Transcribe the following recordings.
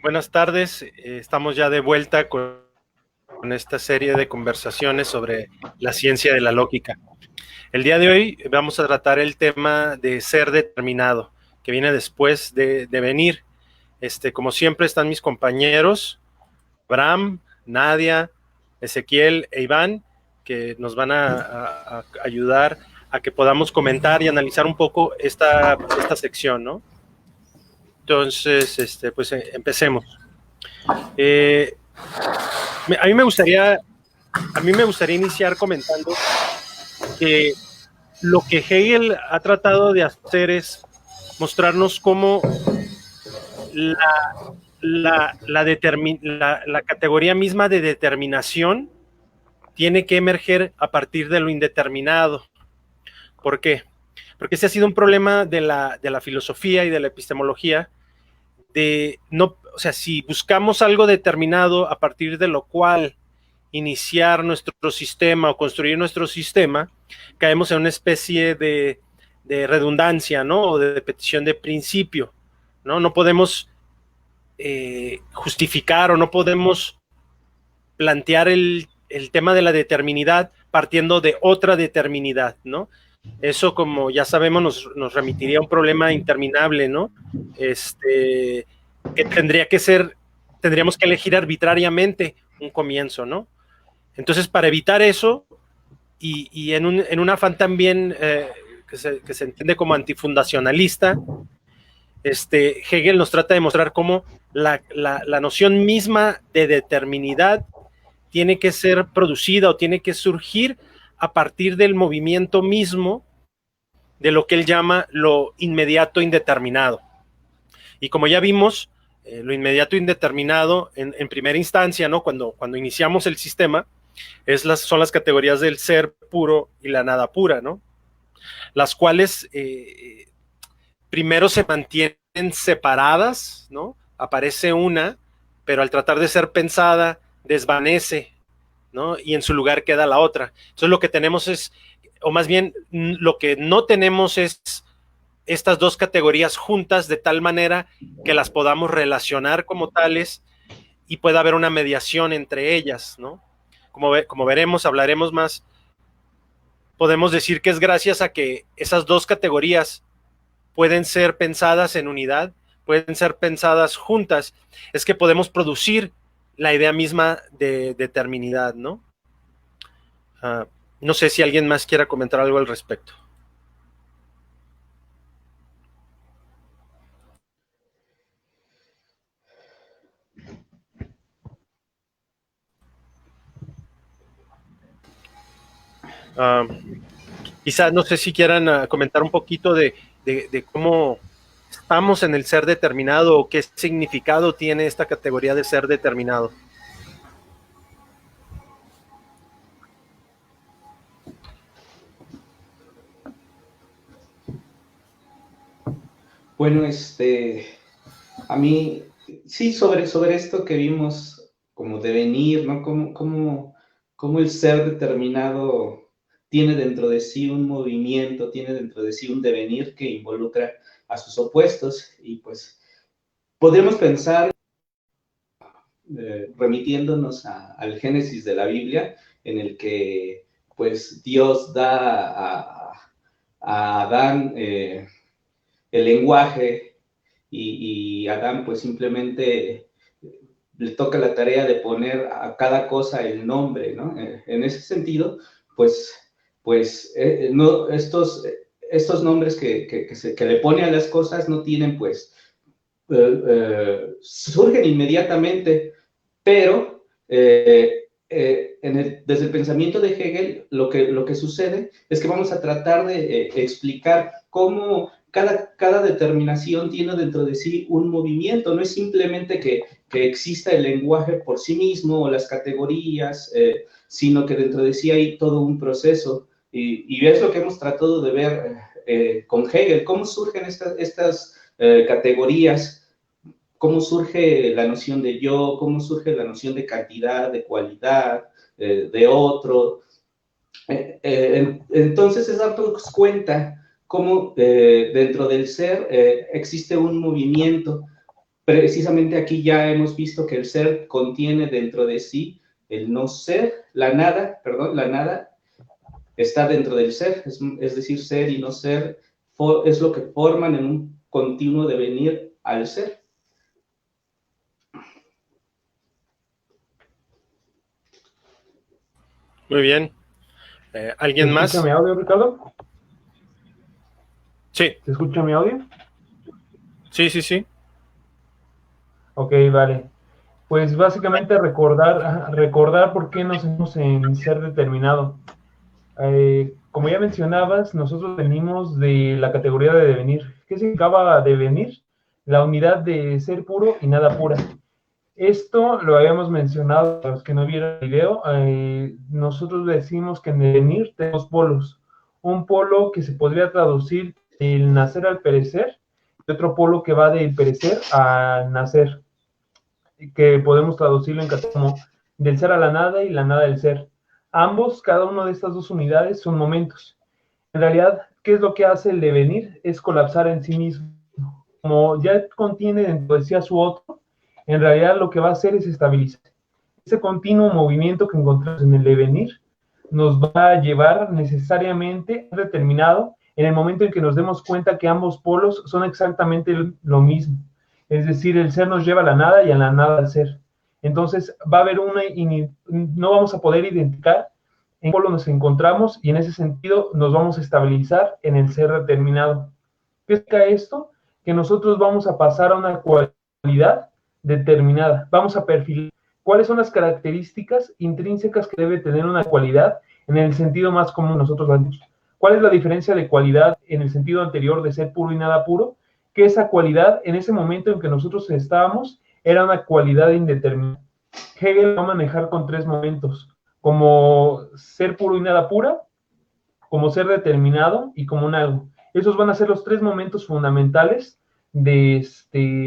Buenas tardes, estamos ya de vuelta con esta serie de conversaciones sobre la ciencia de la lógica. El día de hoy vamos a tratar el tema de ser determinado, que viene después de venir. Como siempre están mis compañeros, Abraham, Nadia, Ezequiel e Iván, que nos van a ayudar a que podamos comentar y analizar un poco esta sección, ¿no? Entonces, pues empecemos. A mí me gustaría iniciar comentando que lo que Hegel ha tratado de hacer es mostrarnos cómo la categoría misma de determinación tiene que emerger a partir de lo indeterminado. ¿Por qué? Porque ese ha sido un problema de la filosofía y de la epistemología, o sea, si buscamos algo determinado a partir de lo cual iniciar nuestro sistema o construir nuestro sistema, caemos en una especie de redundancia, ¿no? O de petición de principio, ¿no? No podemos justificar o no podemos plantear el tema de la determinidad partiendo de otra determinidad, ¿no? Eso, como ya sabemos, nos remitiría a un problema interminable, ¿no? Que tendríamos que elegir arbitrariamente un comienzo, ¿no? Entonces, para evitar eso, y en un afán también que se entiende como antifundacionalista, Hegel nos trata de mostrar cómo la noción misma de determinidad tiene que ser producida o tiene que surgir a partir del movimiento mismo de lo que él llama lo inmediato indeterminado. Y como ya vimos, lo inmediato indeterminado en primera instancia, ¿no? Cuando iniciamos el sistema, son las categorías del ser puro y la nada pura, ¿no? Las cuales primero se mantienen separadas, ¿no? Aparece una, pero al tratar de ser pensada, desvanece, ¿no? Y en su lugar queda la otra. Entonces lo que tenemos es, o más bien lo que no tenemos es estas dos categorías juntas de tal manera que las podamos relacionar como tales y pueda haber una mediación entre ellas, ¿no? Como veremos, hablaremos más, podemos decir que es gracias a que esas dos categorías pueden ser pensadas en unidad, pueden ser pensadas juntas, es que podemos producir la idea misma de determinidad, ¿no? No sé si alguien más quiera comentar algo al respecto. Quizás no sé si quieran comentar un poquito de cómo estamos en el ser determinado o qué significado tiene esta categoría de ser determinado. Bueno, a mí, sí, sobre esto que vimos como devenir, ¿no? Cómo el ser determinado tiene dentro de sí un movimiento, tiene dentro de sí un devenir que involucra a sus opuestos, y pues podríamos pensar, remitiéndonos al Génesis de la Biblia, en el que pues Dios da a Adán el lenguaje, y Adán pues simplemente le toca la tarea de poner a cada cosa el nombre, ¿no? En ese sentido, no, estos nombres que le pone a las cosas no tienen, pues, surgen inmediatamente, pero desde el pensamiento de Hegel, lo que sucede es que vamos a tratar de explicar cómo cada determinación tiene dentro de sí un movimiento. No es simplemente que exista el lenguaje por sí mismo o las categorías, sino que dentro de sí hay todo un proceso. Y es lo que hemos tratado de ver con Hegel, cómo surgen estas categorías, cómo surge la noción de yo, cómo surge la noción de cantidad, de cualidad, de otro. Entonces es darnos cuenta cómo dentro del ser existe un movimiento, precisamente aquí ya hemos visto que el ser contiene dentro de sí el no ser, la nada, perdón, la nada está dentro del ser, es decir, ser y no ser es lo que forman en un continuo devenir al ser. Muy bien. ¿Alguien ¿Se escucha más? mi audio, Ricardo? Sí, ¿Se escucha mi audio? sí, sí, sí. Ok, vale. Pues básicamente recordar por qué nos hacemos en ser determinado. Como ya mencionabas, nosotros venimos de la categoría de devenir. ¿Qué significaba devenir? La unidad de ser puro y nada pura. Esto lo habíamos mencionado a los que no vieron el video. Nosotros decimos que en el devenir tenemos polos. Un polo que se podría traducir del nacer al perecer y otro polo que va del perecer al nacer, que podemos traducirlo en como del ser a la nada y la nada del ser. Ambos, cada una de estas dos unidades son momentos. En realidad, ¿qué es lo que hace el devenir? Es colapsar en sí mismo. Como ya contiene dentro de sí a su otro, en realidad lo que va a hacer es estabilizar. Ese continuo movimiento que encontramos en el devenir nos va a llevar necesariamente determinado en el momento en que nos demos cuenta que ambos polos son exactamente lo mismo. Es decir, el ser nos lleva a la nada y a la nada al ser. Entonces va a haber no vamos a poder identificar en qué polo nos encontramos y en ese sentido nos vamos a estabilizar en el ser determinado. ¿Qué significa esto? Que nosotros vamos a pasar a una cualidad determinada. Vamos a perfilar cuáles son las características intrínsecas que debe tener una cualidad en el sentido más común nosotros vemos. ¿Cuál es la diferencia de cualidad en el sentido anterior de ser puro y nada puro? Que esa cualidad, en ese momento en que nosotros estábamos, era una cualidad indeterminada. Hegel va a manejar con tres momentos, como ser puro y nada pura, como ser determinado y como un algo. Esos van a ser los tres momentos fundamentales de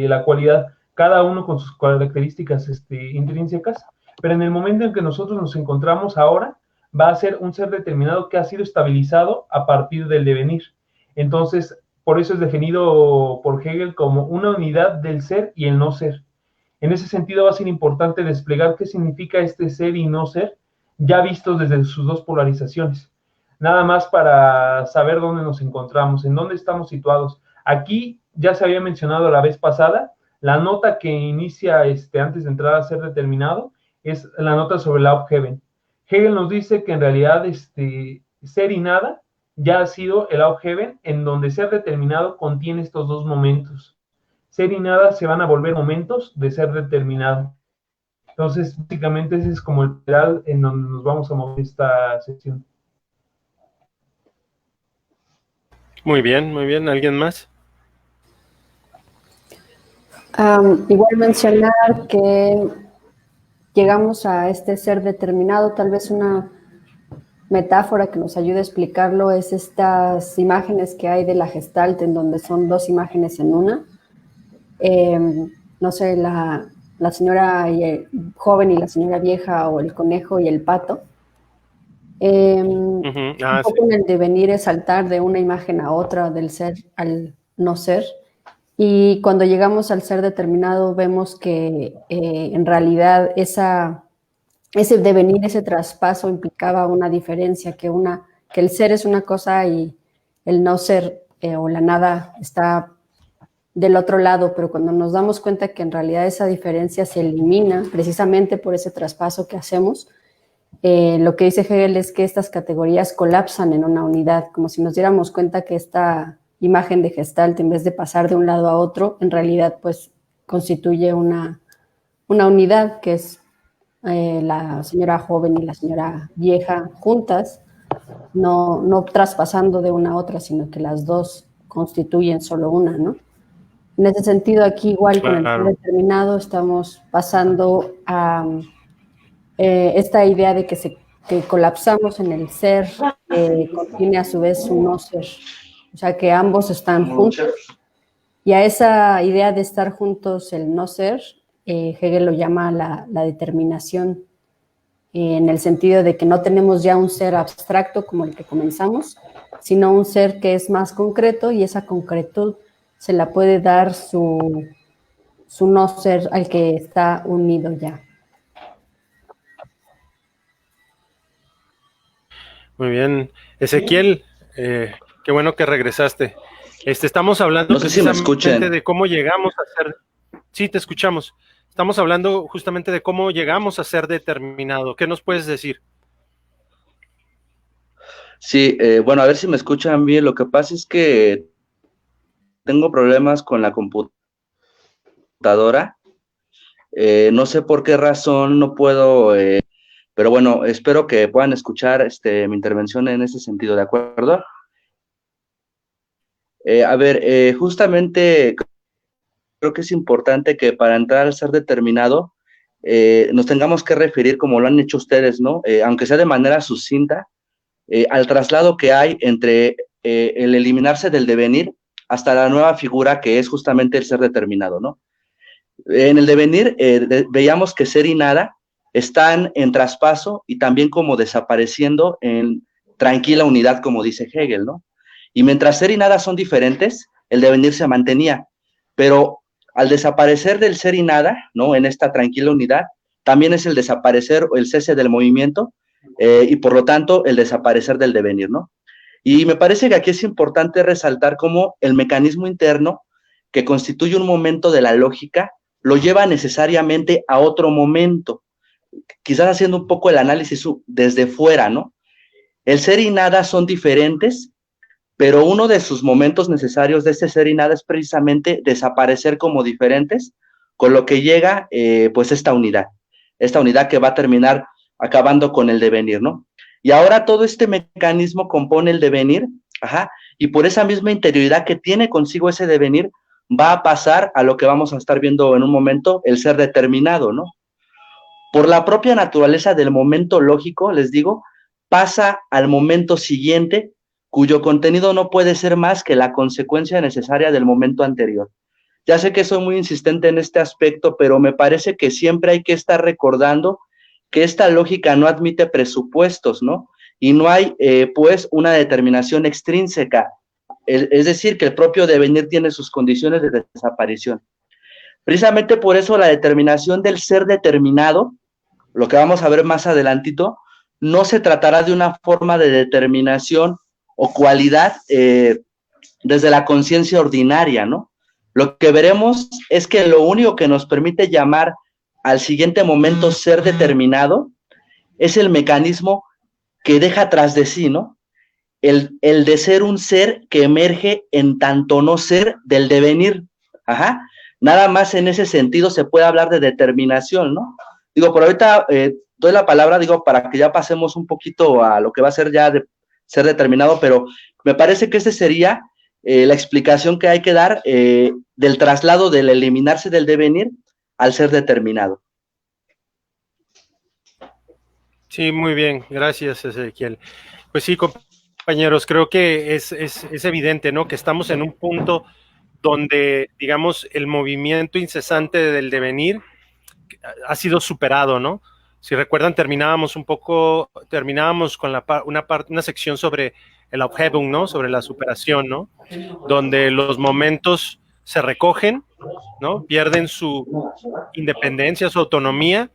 la cualidad, cada uno con sus características intrínsecas, pero en el momento en que nosotros nos encontramos ahora, va a ser un ser determinado que ha sido estabilizado a partir del devenir. Entonces, por eso es definido por Hegel como una unidad del ser y el no ser. En ese sentido va a ser importante desplegar qué significa este ser y no ser, ya vistos desde sus dos polarizaciones. Nada más para saber dónde nos encontramos, en dónde estamos situados. Aquí ya se había mencionado la vez pasada, la nota que inicia antes de entrar a ser determinado es la nota sobre la Aufheben. Hegel nos dice que en realidad ser y nada ya ha sido el Aufheben, en donde ser determinado contiene estos dos momentos. Ser y nada se van a volver momentos de ser determinado. Entonces, básicamente ese es como el pedal en donde nos vamos a mover esta sección. Muy bien, muy bien. ¿Alguien más? Igual mencionar que llegamos a este ser determinado, tal vez una metáfora que nos ayude a explicarlo es estas imágenes que hay de la Gestalt, en donde son dos imágenes en una. No sé, la señora joven y la señora vieja, o el conejo y el pato. Un poco en el devenir es saltar de una imagen a otra, del ser al no ser. Y cuando llegamos al ser determinado, vemos que en realidad ese devenir, ese traspaso implicaba una diferencia, que el ser es una cosa y el no ser o la nada está del otro lado, pero cuando nos damos cuenta que en realidad esa diferencia se elimina precisamente por ese traspaso que hacemos, lo que dice Hegel es que estas categorías colapsan en una unidad, como si nos diéramos cuenta que esta imagen de Gestalt, en vez de pasar de un lado a otro, en realidad pues constituye una unidad que es la señora joven y la señora vieja juntas, no traspasando de una a otra, sino que las dos constituyen solo una, ¿no? En ese sentido, aquí igual con el ser determinado estamos pasando a esta idea de que colapsamos en el ser, contiene a su vez un no ser, o sea que ambos están juntos, y a esa idea de estar juntos, el no ser, Hegel lo llama la determinación, en el sentido de que no tenemos ya un ser abstracto como el que comenzamos, sino un ser que es más concreto, y esa concretud se la puede dar su su no ser al que está unido ya. Muy bien. Ezequiel, qué bueno que regresaste. Estamos hablando no sé si me escuchan. de cómo llegamos a ser... Sí, te escuchamos. Estamos hablando justamente de cómo llegamos a ser determinado. ¿Qué nos puedes decir? Sí, bueno, a ver si me escuchan bien. Lo que pasa es que tengo problemas con la computadora. No sé por qué razón no puedo, pero bueno, espero que puedan escuchar mi intervención en ese sentido, ¿de acuerdo? A ver, justamente creo que es importante que para entrar al ser determinado nos tengamos que referir, como lo han hecho ustedes, ¿no? Aunque sea de manera sucinta, al traslado que hay entre el eliminarse del devenir hasta la nueva figura que es justamente el ser determinado, ¿no? En el devenir veíamos que ser y nada están en traspaso y también como desapareciendo en tranquila unidad, como dice Hegel, ¿no? Y mientras ser y nada son diferentes, el devenir se mantenía, pero al desaparecer del ser y nada, ¿no? En esta tranquila unidad, también es el desaparecer o el cese del movimiento y por lo tanto el desaparecer del devenir, ¿no? Y me parece que aquí es importante resaltar cómo el mecanismo interno que constituye un momento de la lógica lo lleva necesariamente a otro momento, quizás haciendo un poco el análisis desde fuera, ¿no? El ser y nada son diferentes, pero uno de sus momentos necesarios de este ser y nada es precisamente desaparecer como diferentes, con lo que llega pues esta unidad que va a terminar acabando con el devenir, ¿no? Y ahora todo este mecanismo compone el devenir, y por esa misma interioridad que tiene consigo ese devenir, va a pasar a lo que vamos a estar viendo en un momento, el ser determinado, ¿no? Por la propia naturaleza del momento lógico, les digo, pasa al momento siguiente, cuyo contenido no puede ser más que la consecuencia necesaria del momento anterior. Ya sé que soy muy insistente en este aspecto, pero me parece que siempre hay que estar recordando que esta lógica no admite presupuestos, ¿no? Y no hay, pues, una determinación extrínseca, es decir, que el propio devenir tiene sus condiciones de desaparición. Precisamente por eso la determinación del ser determinado, lo que vamos a ver más adelantito, no se tratará de una forma de determinación o cualidad desde la conciencia ordinaria, ¿no? Lo que veremos es que lo único que nos permite llamar al siguiente momento ser determinado es el mecanismo que deja tras de sí, ¿no? El de ser un ser que emerge en tanto no ser del devenir. Nada más en ese sentido se puede hablar de determinación, ¿no? Digo, por ahorita doy la palabra, digo, para que ya pasemos un poquito a lo que va a ser ya de ser determinado, pero me parece que esta sería la explicación que hay que dar del traslado del eliminarse del devenir al ser determinado. Sí, muy bien, gracias, Ezequiel. Pues sí, compañeros, creo que es evidente, ¿no? Que estamos en un punto donde, digamos, el movimiento incesante del devenir ha sido superado, ¿no? Si recuerdan, terminábamos con una sección sobre el Aufhebung, ¿no? Sobre la superación, ¿no? Donde los momentos se recogen, ¿no? Pierden su independencia, su autonomía,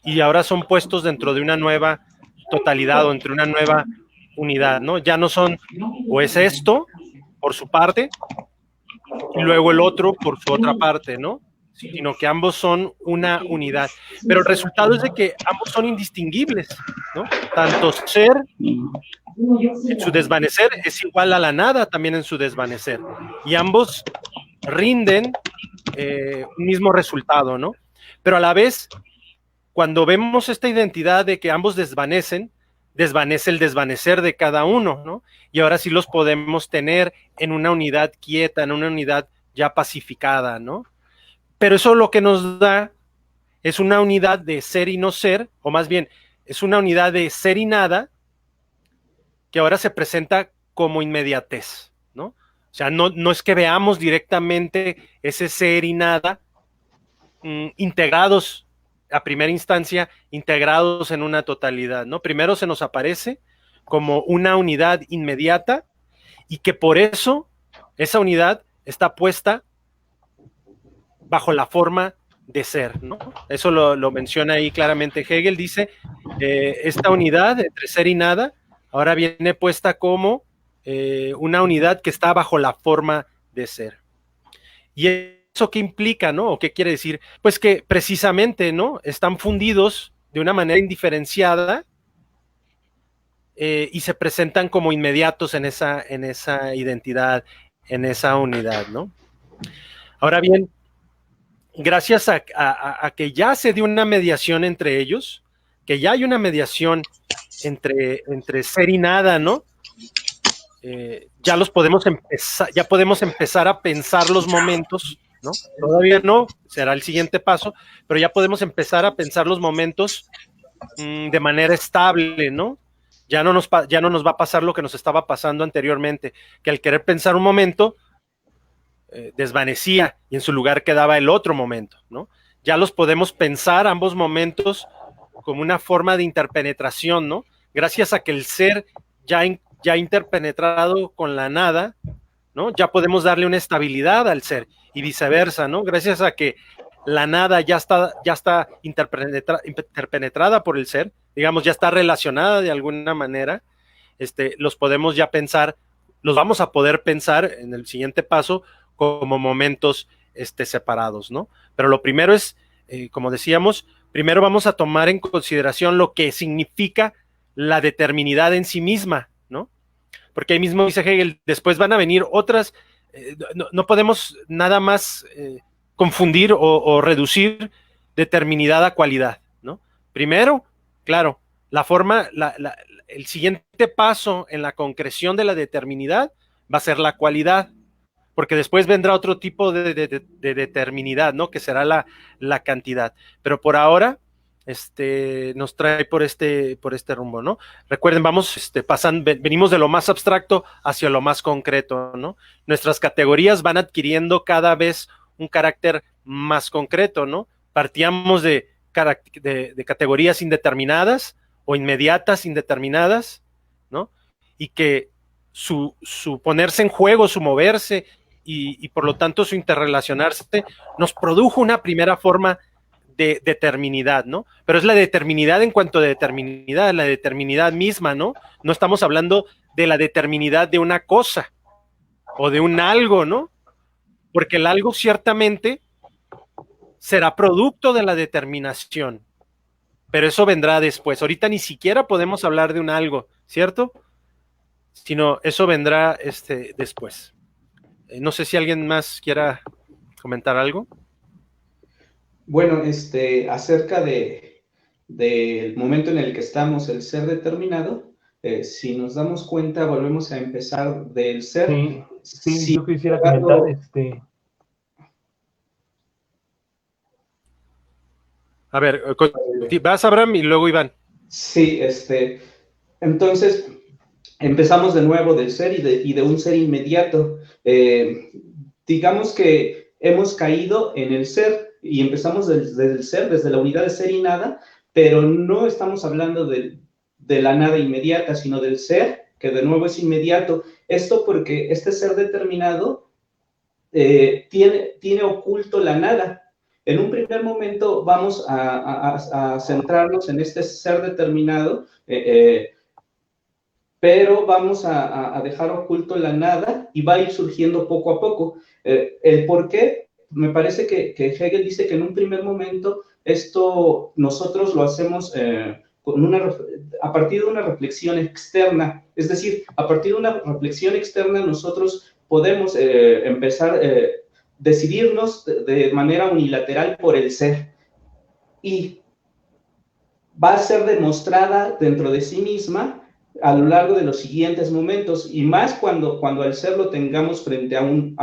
y ahora son puestos dentro de una nueva totalidad o entre una nueva unidad, ¿no? Ya no son, o es esto por su parte, y luego el otro por su otra parte, ¿no? Sino que ambos son una unidad. Pero el resultado es de que ambos son indistinguibles, ¿no? Tanto ser en su desvanecer es igual a la nada también en su desvanecer. Y ambos rinden un mismo resultado, ¿no? Pero a la vez, cuando vemos esta identidad de que ambos desvanecen, desvanece el desvanecer de cada uno, ¿no? Y ahora sí los podemos tener en una unidad quieta, en una unidad ya pacificada, ¿no? Pero eso lo que nos da es una unidad de ser y no ser, o más bien, es una unidad de ser y nada que ahora se presenta como inmediatez, ¿no? O sea, no es que veamos directamente ese ser y nada integrados a primera instancia, integrados en una totalidad, ¿no? Primero se nos aparece como una unidad inmediata y que por eso esa unidad está puesta bajo la forma de ser, ¿no? Eso lo menciona ahí claramente Hegel, dice, esta unidad entre ser y nada, ahora viene puesta como una unidad que está bajo la forma de ser. ¿Y eso qué implica, no? ¿O qué quiere decir? Pues que precisamente, ¿no? Están fundidos de una manera indiferenciada y se presentan como inmediatos en esa identidad, en esa unidad, ¿no? Ahora bien, gracias a que ya se dio una mediación entre ellos, que ya hay una mediación entre ser y nada, ¿no? Ya podemos empezar a pensar los momentos, ¿no? Todavía no, será el siguiente paso, pero ya podemos empezar a pensar los momentos de manera estable, ¿no? Ya no nos va a pasar lo que nos estaba pasando anteriormente, que al querer pensar un momento, desvanecía y en su lugar quedaba el otro momento, ¿no? Ya los podemos pensar ambos momentos como una forma de interpenetración, ¿no? Gracias a que el ser ya interpenetrado con la nada, ¿no? Ya podemos darle una estabilidad al ser y viceversa, ¿no? Gracias a que la nada ya está interpenetrada por el ser, digamos, ya está relacionada de alguna manera, los podemos ya pensar, los vamos a poder pensar en el siguiente paso como momentos separados, ¿no? Pero lo primero es, como decíamos, primero vamos a tomar en consideración lo que significa la determinidad en sí misma, ¿no? Porque ahí mismo dice Hegel, después van a venir otras, no podemos nada más confundir o reducir determinidad a cualidad, ¿no? Primero, claro, la forma, el siguiente paso en la concreción de la determinidad va a ser la cualidad, porque después vendrá otro tipo de determinidad, ¿no? Que será la cantidad. Pero por ahora, nos trae por este rumbo, ¿no? Recuerden, vamos venimos de lo más abstracto hacia lo más concreto, ¿no? Nuestras categorías van adquiriendo cada vez un carácter más concreto, ¿no? Partíamos de categorías indeterminadas o inmediatas indeterminadas, ¿no? Y que su ponerse en juego, su moverse y por lo tanto su interrelacionarse nos produjo una primera forma de determinidad, ¿no? Pero es la determinidad en cuanto a determinidad, la determinidad misma, ¿no? No estamos hablando de la determinidad de una cosa o de un algo, ¿no? Porque el algo ciertamente será producto de la determinación, pero eso vendrá después. Ahorita ni siquiera podemos hablar de un algo, ¿cierto? Sino eso vendrá después. No sé si alguien más quiera comentar algo. Bueno, acerca del momento en el que estamos, el ser determinado, si nos damos cuenta, volvemos a empezar del ser. Sí, yo quisiera comentar, A ver, vas Abraham y luego Iván. Sí, entonces empezamos de nuevo del ser y de un ser inmediato. Digamos que hemos caído en el ser y empezamos desde el ser, desde la unidad de ser y nada, pero no estamos hablando de la nada inmediata, sino del ser, que de nuevo es inmediato. Esto porque este ser determinado tiene oculto la nada. En un primer momento vamos a centrarnos en este ser determinado, pero vamos a dejar oculto la nada y va a ir surgiendo poco a poco. ¿El por qué? Me parece que Hegel dice que en un primer momento esto nosotros lo hacemos a partir de una reflexión externa, es decir, a partir de una reflexión externa nosotros podemos empezar a decidirnos de manera unilateral por el ser y va a ser demostrada dentro de sí misma a lo largo de los siguientes momentos, y más cuando al ser lo tengamos frente a un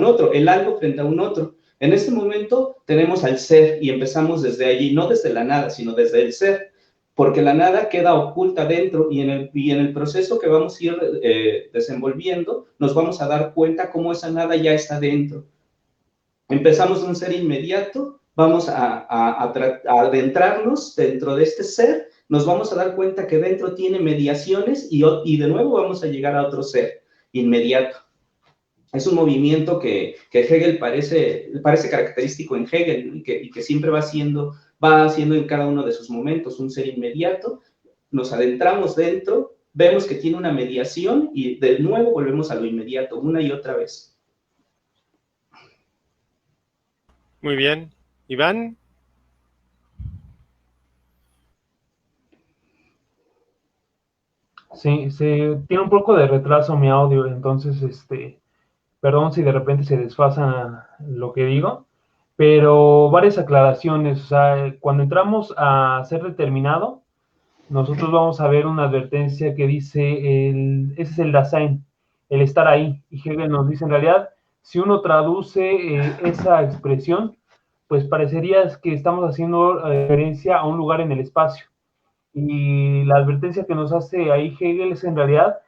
otro, el algo frente a un otro. En este momento tenemos al ser y empezamos desde allí, no desde la nada, sino desde el ser, porque la nada queda oculta dentro y en el proceso que vamos a ir desenvolviendo, nos vamos a dar cuenta cómo esa nada ya está dentro. Empezamos de un ser inmediato, vamos a adentrarnos dentro de este ser, nos vamos a dar cuenta que dentro tiene mediaciones y de nuevo vamos a llegar a otro ser inmediato. Es un movimiento que Hegel parece característico en Hegel, ¿no? y que siempre va haciendo en cada uno de sus momentos un ser inmediato, nos adentramos dentro, vemos que tiene una mediación y de nuevo volvemos a lo inmediato, una y otra vez. Muy bien. Iván. Sí, tiene un poco de retraso mi audio, entonces, perdón si de repente se desfasa lo que digo, pero varias aclaraciones. O sea, cuando entramos a ser determinado, nosotros vamos a ver una advertencia que dice, ese es el Dasein, el estar ahí. Y Hegel nos dice, en realidad, si uno traduce esa expresión, pues parecería que estamos haciendo referencia a un lugar en el espacio. Y la advertencia que nos hace ahí Hegel es, en realidad,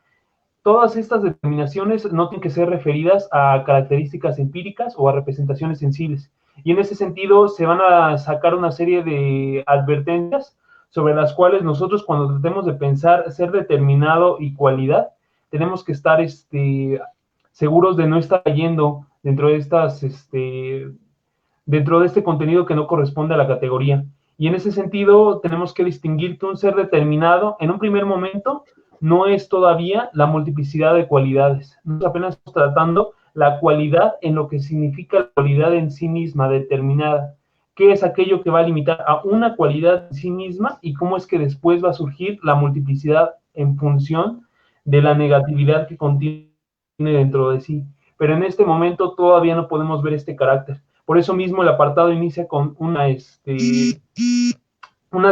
todas estas determinaciones no tienen que ser referidas a características empíricas o a representaciones sensibles. Y en ese sentido se van a sacar una serie de advertencias sobre las cuales nosotros, cuando tratemos de pensar ser determinado y cualidad, tenemos que estar seguros de no estar yendo dentro de dentro de este contenido que no corresponde a la categoría. Y en ese sentido tenemos que distinguir que un ser determinado en un primer momento no es todavía la multiplicidad de cualidades. Nosotros apenas estamos tratando la cualidad en lo que significa la cualidad en sí misma, determinada. ¿Qué es aquello que va a limitar a una cualidad en sí misma y cómo es que después va a surgir la multiplicidad en función de la negatividad que contiene dentro de sí? Pero en este momento todavía no podemos ver este carácter. Por eso mismo el apartado inicia con una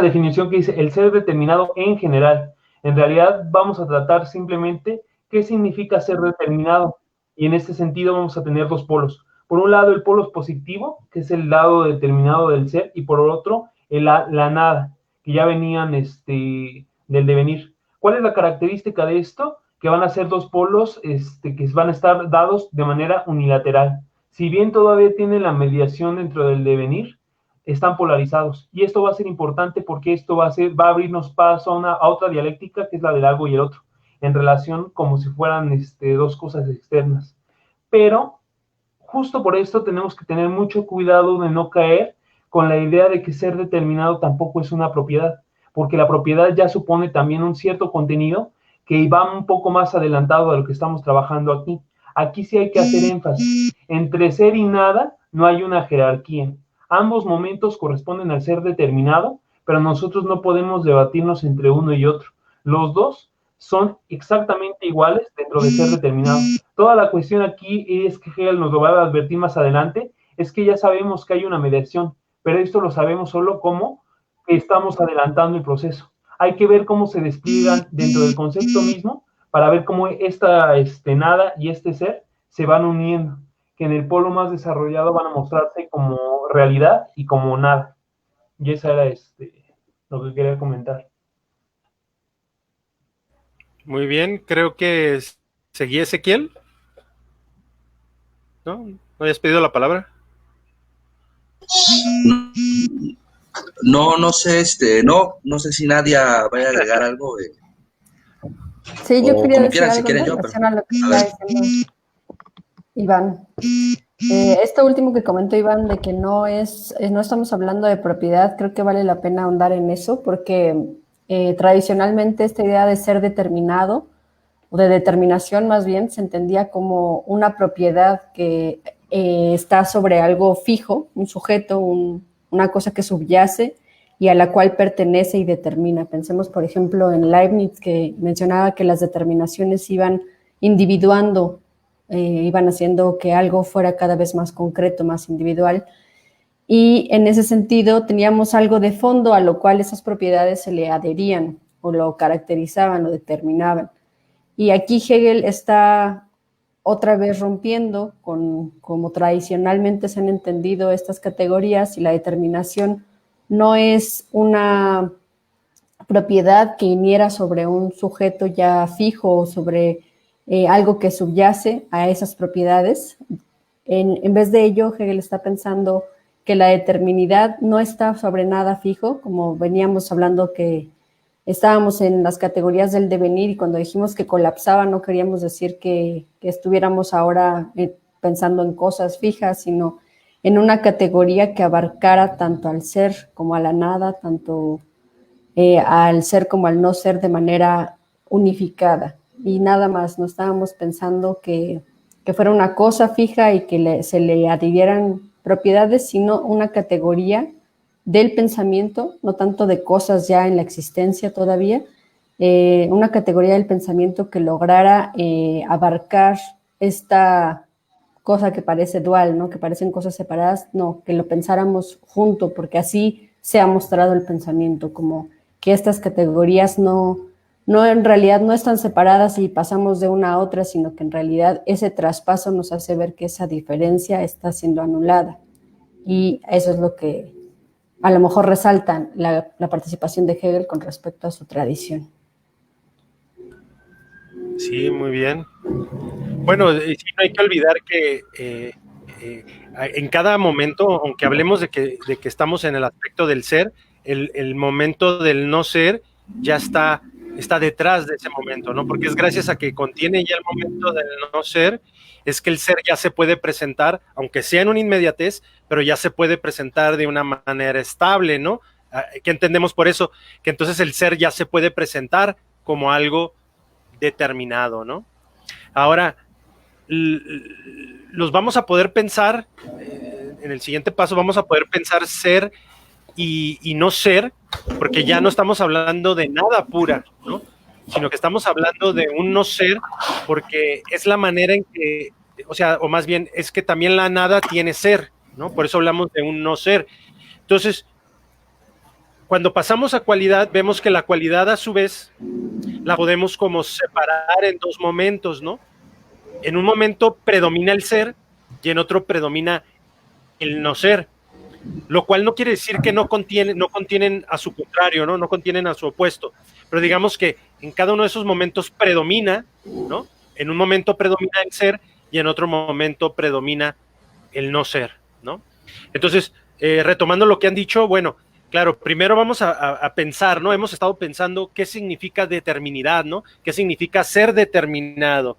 definición que dice el ser determinado en general. En realidad vamos a tratar simplemente qué significa ser determinado. Y en este sentido vamos a tener dos polos. Por un lado el polo positivo, que es el lado determinado del ser, y por otro la nada, que ya venían del devenir. ¿Cuál es la característica de esto? Que van a ser dos polos que van a estar dados de manera unilateral. Si bien todavía tienen la mediación dentro del devenir, están polarizados. Y esto va a ser importante porque esto va a abrirnos paso a otra dialéctica, que es la del algo y el otro, en relación como si fueran dos cosas externas. Pero justo por esto tenemos que tener mucho cuidado de no caer con la idea de que ser determinado tampoco es una propiedad, porque la propiedad ya supone también un cierto contenido que va un poco más adelantado a lo que estamos trabajando aquí. Aquí sí hay que hacer énfasis. Entre ser y nada no hay una jerarquía. Ambos momentos corresponden al ser determinado, pero nosotros no podemos debatirnos entre uno y otro. Los dos son exactamente iguales dentro de ser determinado. Toda la cuestión aquí es que Hegel nos lo va a advertir más adelante, es que ya sabemos que hay una mediación, pero esto lo sabemos solo como que estamos adelantando el proceso. Hay que ver cómo se despliegan dentro del concepto mismo para ver cómo esta nada y este ser se van uniendo, que en el polo más desarrollado van a mostrarse como realidad y como nada. Y eso era lo que quería comentar. Muy bien, creo que seguí Ezequiel. ¿No? ¿No habías pedido la palabra? No sé, no sé si Nadia vaya a agregar algo. Sí, yo quería decir quieran, algo, si quieren ¿no? yo, Relación a lo que está diciendo Iván. Esto último que comentó Iván de que no estamos hablando de propiedad, creo que vale la pena ahondar en eso, porque tradicionalmente esta idea de ser determinado, o de determinación más bien, se entendía como una propiedad que está sobre algo fijo, un sujeto, una cosa que subyace y a la cual pertenece y determina. Pensemos, por ejemplo, en Leibniz, que mencionaba que las determinaciones iban individuando, iban haciendo que algo fuera cada vez más concreto, más individual. Y en ese sentido teníamos algo de fondo a lo cual esas propiedades se le adherían o lo caracterizaban o determinaban. Y aquí Hegel está otra vez rompiendo con como tradicionalmente se han entendido estas categorías, y la determinación no es una propiedad que iniera sobre un sujeto ya fijo o sobre algo que subyace a esas propiedades. En vez de ello, Hegel está pensando que la determinidad no está sobre nada fijo, como veníamos hablando que estábamos en las categorías del devenir, y cuando dijimos que colapsaba no queríamos decir que estuviéramos ahora pensando en cosas fijas, sino en una categoría que abarcara tanto al ser como a la nada, tanto al ser como al no ser, de manera unificada. Y nada más, no estábamos pensando que fuera una cosa fija y que se le adhirieran propiedades, sino una categoría del pensamiento, no tanto de cosas ya en la existencia todavía, una categoría del pensamiento que lograra abarcar esta cosa que parece dual, ¿no? Que parecen cosas separadas, no, que lo pensáramos junto, porque así se ha mostrado el pensamiento, como que estas categorías no en realidad no están separadas y pasamos de una a otra, sino que en realidad ese traspaso nos hace ver que esa diferencia está siendo anulada. Y eso es lo que a lo mejor resaltan la participación de Hegel con respecto a su tradición. Sí, muy bien. Bueno, sí, no hay que olvidar que en cada momento, aunque hablemos de que estamos en el aspecto del ser, el momento del no ser ya está detrás de ese momento, ¿no? Porque es gracias a que contiene ya el momento del no ser, es que el ser ya se puede presentar, aunque sea en una inmediatez, pero ya se puede presentar de una manera estable, ¿no? ¿Qué entendemos por eso? Que entonces el ser ya se puede presentar como algo determinado, ¿no? Ahora, los vamos a poder pensar, en el siguiente paso vamos a poder pensar ser y no ser, porque ya no estamos hablando de nada pura, ¿no? Sino que estamos hablando de un no ser, porque es la manera en que, o sea, o más bien es que también la nada tiene ser, ¿no? Por eso hablamos de un no ser. Entonces, cuando pasamos a cualidad, vemos que la cualidad a su vez la podemos como separar en dos momentos, ¿no? En un momento predomina el ser y en otro predomina el no ser, lo cual no quiere decir que no contienen a su contrario, ¿no? No contienen a su opuesto, pero digamos que en cada uno de esos momentos predomina, ¿no? En un momento predomina el ser y en otro momento predomina el no ser, ¿no? Entonces, retomando lo que han dicho, bueno, claro, primero vamos a pensar, ¿no? Hemos estado pensando qué significa determinidad, ¿no? ¿Qué significa ser determinado?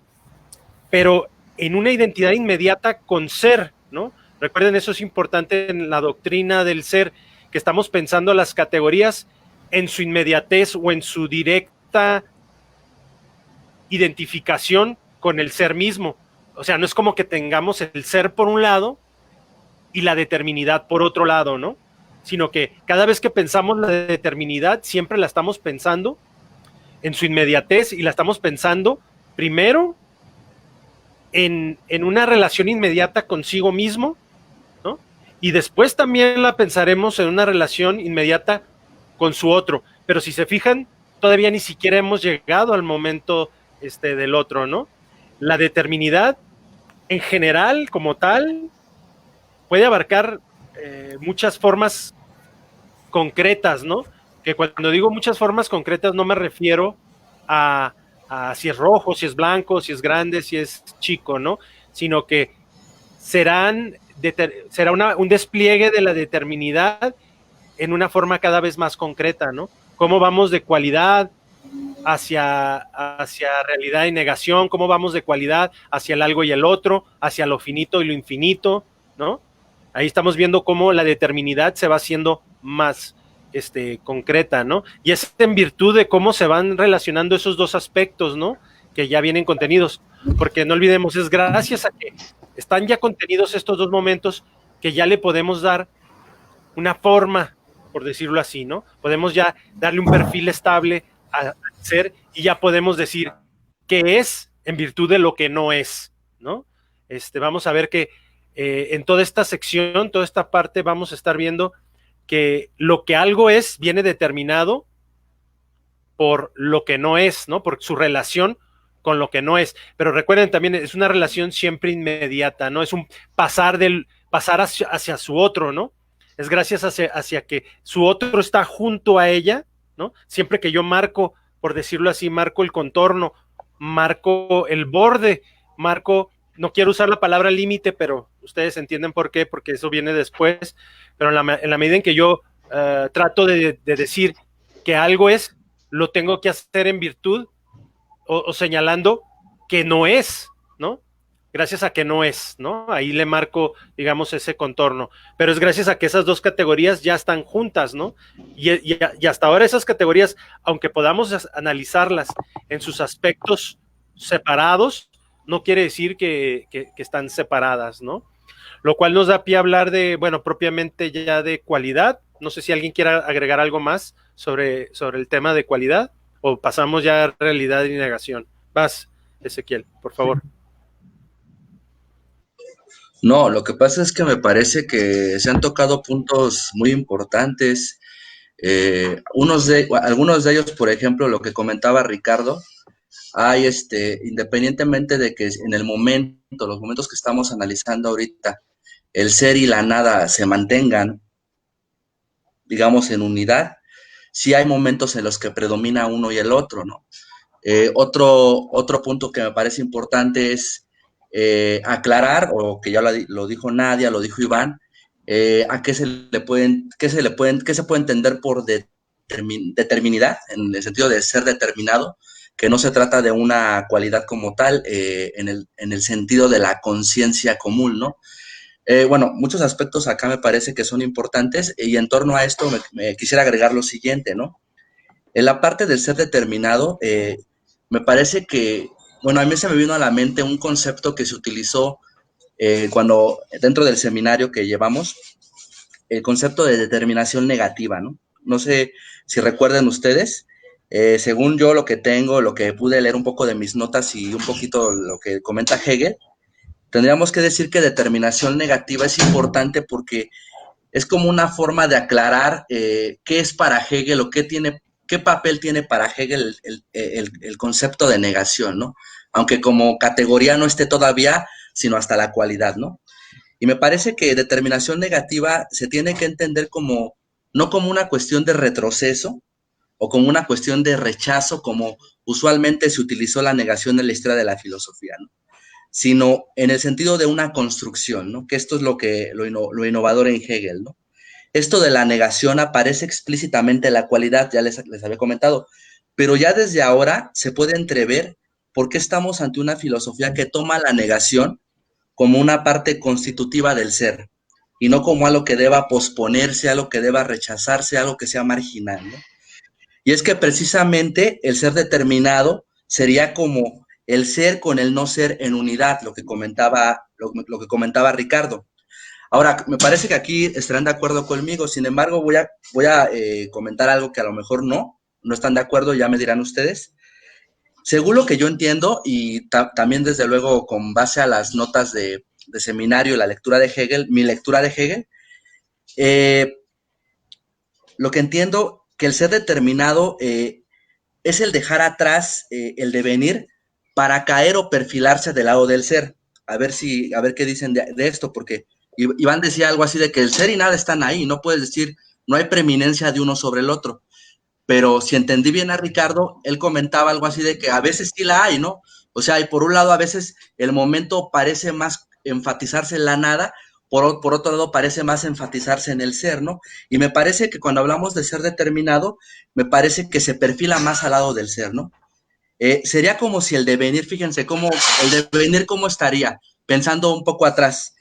Pero en una identidad inmediata con ser, ¿no? Recuerden, eso es importante en la doctrina del ser, que estamos pensando las categorías en su inmediatez o en su directa identificación con el ser mismo. O sea, no es como que tengamos el ser por un lado y la determinidad por otro lado, ¿no? Sino que cada vez que pensamos la determinidad, siempre la estamos pensando en su inmediatez y la estamos pensando primero en una relación inmediata consigo mismo, ¿no? Y después también la pensaremos en una relación inmediata con su otro. Pero si se fijan, todavía ni siquiera hemos llegado al momento del otro, ¿no? La determinidad en general, como tal, puede abarcar muchas formas concretas, ¿no? Que cuando digo muchas formas concretas no me refiero a si es rojo, si es blanco, si es grande, si es chico, ¿no? Sino que será un despliegue de la determinidad en una forma cada vez más concreta, ¿no? Cómo vamos de cualidad hacia realidad y negación, cómo vamos de cualidad hacia el algo y el otro, hacia lo finito y lo infinito, ¿no? Ahí estamos viendo cómo la determinidad se va haciendo más concreta, ¿no? Y es en virtud de cómo se van relacionando esos dos aspectos, ¿no? Que ya vienen contenidos, porque no olvidemos, es gracias a que están ya contenidos estos dos momentos que ya le podemos dar una forma, por decirlo así, ¿no? Podemos ya darle un perfil estable al ser y ya podemos decir qué es en virtud de lo que no es, ¿no? Vamos a ver que en toda esta sección, toda esta parte, vamos a estar viendo que lo que algo es viene determinado por lo que no es, ¿no? Por su relación con lo que no es. Pero recuerden también, es una relación siempre inmediata, ¿no? Es un pasar hacia su otro, ¿no? Es gracias hacia que su otro está junto a ella, ¿no? Siempre que yo marco, por decirlo así, marco el contorno, marco el borde, no quiero usar la palabra límite, pero ustedes entienden por qué, porque eso viene después, pero en la medida en que yo trato de decir que algo es, lo tengo que hacer en virtud o señalando que no es, ¿no? Gracias a que no es, ¿no? Ahí le marco, digamos, ese contorno. Pero es gracias a que esas dos categorías ya están juntas, ¿no? Y hasta ahora esas categorías, aunque podamos analizarlas en sus aspectos separados, no quiere decir que están separadas, ¿no? Lo cual nos da pie a hablar de, bueno, propiamente ya de cualidad. No sé si alguien quiera agregar algo más sobre el tema de cualidad o pasamos ya a realidad y negación. Vas, Ezequiel, por favor. No, lo que pasa es que me parece que se han tocado puntos muy importantes. Algunos de ellos, por ejemplo, lo que comentaba Ricardo, hay independientemente de que en el momento, los momentos que estamos analizando ahorita, el ser y la nada se mantengan, digamos, en unidad, sí hay momentos en los que predomina uno y el otro, ¿no? Otro punto que me parece importante es aclarar, o que ya lo dijo Nadia, lo dijo Iván, a qué qué se puede entender por determinidad, en el sentido de ser determinado, que no se trata de una cualidad como tal, en el sentido de la conciencia común, ¿no? Bueno, muchos aspectos acá me parece que son importantes, y en torno a esto me quisiera agregar lo siguiente, ¿no? En la parte del ser determinado, me parece que, bueno, a mí se me vino a la mente un concepto que se utilizó cuando, dentro del seminario que llevamos, el concepto de determinación negativa, ¿no? No sé si recuerden ustedes, según yo lo que tengo, lo que pude leer un poco de mis notas y un poquito lo que comenta Hegel, tendríamos que decir que determinación negativa es importante porque es como una forma de aclarar qué es para Hegel o qué papel tiene para Hegel el concepto de negación, ¿no? Aunque como categoría no esté todavía, sino hasta la cualidad, ¿no? Y me parece que determinación negativa se tiene que entender no como una cuestión de retroceso o como una cuestión de rechazo, como usualmente se utilizó la negación en la historia de la filosofía, ¿no? Sino en el sentido de una construcción, ¿no? Que esto es lo innovador en Hegel, ¿no? Esto de la negación aparece explícitamente en la cualidad, ya les había comentado, pero ya desde ahora se puede entrever por qué estamos ante una filosofía que toma la negación como una parte constitutiva del ser, y no como algo que deba posponerse, algo que deba rechazarse, algo que sea marginal, ¿no? Y es que precisamente el ser determinado sería como el ser con el no ser en unidad, lo que comentaba Ricardo. Ahora, me parece que aquí estarán de acuerdo conmigo, sin embargo, voy a comentar algo que a lo mejor no están de acuerdo, ya me dirán ustedes. Según lo que yo entiendo, y también desde luego con base a las notas de seminario, la lectura de Hegel, mi lectura de Hegel, lo que entiendo que el ser determinado es el dejar atrás el devenir para caer o perfilarse del lado del ser. A ver qué dicen de esto, porque Iván decía algo así de que el ser y nada están ahí, no puedes decir, no hay preeminencia de uno sobre el otro. Pero si entendí bien a Ricardo, él comentaba algo así de que a veces sí la hay, ¿no? O sea, y por un lado a veces el momento parece más enfatizarse en la nada, por otro lado parece más enfatizarse en el ser, ¿no? Y me parece que cuando hablamos de ser determinado, me parece que se perfila más al lado del ser, ¿no? Sería como si el devenir, fíjense, el devenir cómo estaría, pensando un poco atrás.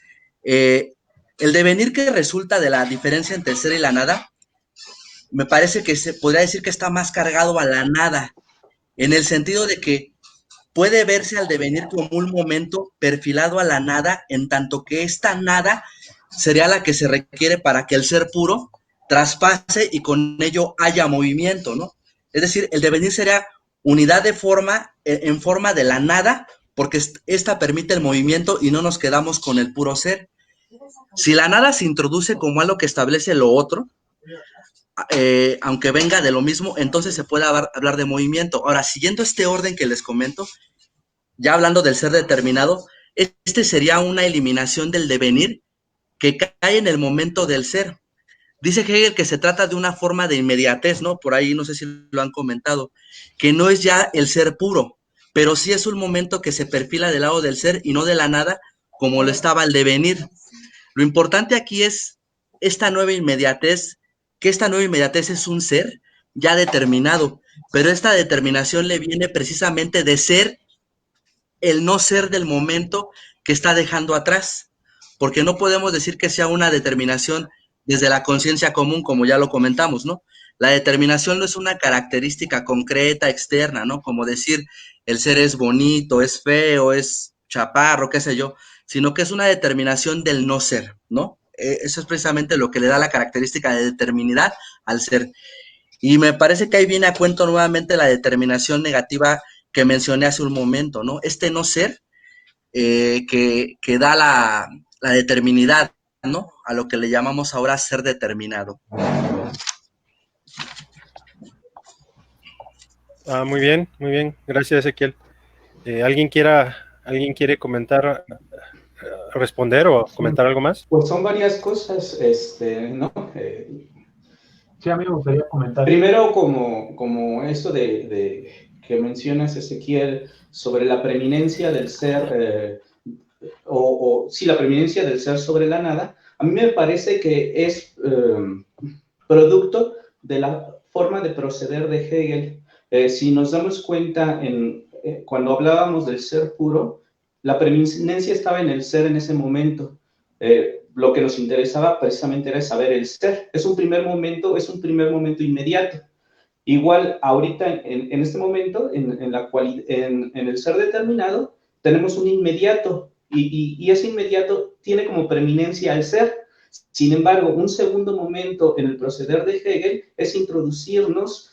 El devenir que resulta de la diferencia entre el ser y la nada, me parece que se podría decir que está más cargado a la nada, en el sentido de que puede verse al devenir como un momento perfilado a la nada, en tanto que esta nada sería la que se requiere para que el ser puro traspase y con ello haya movimiento, ¿no? Es decir, el devenir sería unidad de forma, en forma de la nada, porque esta permite el movimiento y no nos quedamos con el puro ser. Si la nada se introduce como algo que establece lo otro, aunque venga de lo mismo, entonces se puede hablar de movimiento. Ahora, siguiendo este orden que les comento, ya hablando del ser determinado, sería una eliminación del devenir que cae en el momento del ser. Dice Hegel que se trata de una forma de inmediatez, ¿no? Por ahí no sé si lo han comentado, que no es ya el ser puro, pero sí es un momento que se perfila del lado del ser y no de la nada, como lo estaba el devenir. Lo importante aquí es esta nueva inmediatez, que esta nueva inmediatez es un ser, ya determinado, pero esta determinación le viene precisamente de ser el no ser del momento que está dejando atrás, porque no podemos decir que sea una determinación desde la conciencia común, como ya lo comentamos, ¿no? La determinación no es una característica concreta, externa, ¿no? Como decir, el ser es bonito, es feo, es chaparro, qué sé yo, sino que es una determinación del no ser, ¿no? Eso es precisamente lo que le da la característica de determinidad al ser. Y me parece que ahí viene a cuento nuevamente la determinación negativa que mencioné hace un momento, ¿no? Este no ser que da la determinidad, ¿no? A lo que le llamamos ahora ser determinado. Muy bien, gracias, Ezequiel. ¿Alguien quiere comentar, responder o comentar algo más? Pues son varias cosas, ¿no? Sí, a mí me gustaría comentar. Primero, como esto de que mencionas, Ezequiel, sobre la preeminencia del ser, sí, la preeminencia del ser sobre la nada, a mí me parece que es producto de la forma de proceder de Hegel. Si nos damos cuenta, cuando hablábamos del ser puro, la preeminencia estaba en el ser en ese momento. Lo que nos interesaba precisamente era saber el ser. Es un primer momento inmediato. Igual, ahorita, en este momento, en el ser determinado, tenemos un inmediato, y ese inmediato tiene como preeminencia el ser. Sin embargo, un segundo momento en el proceder de Hegel es introducirnos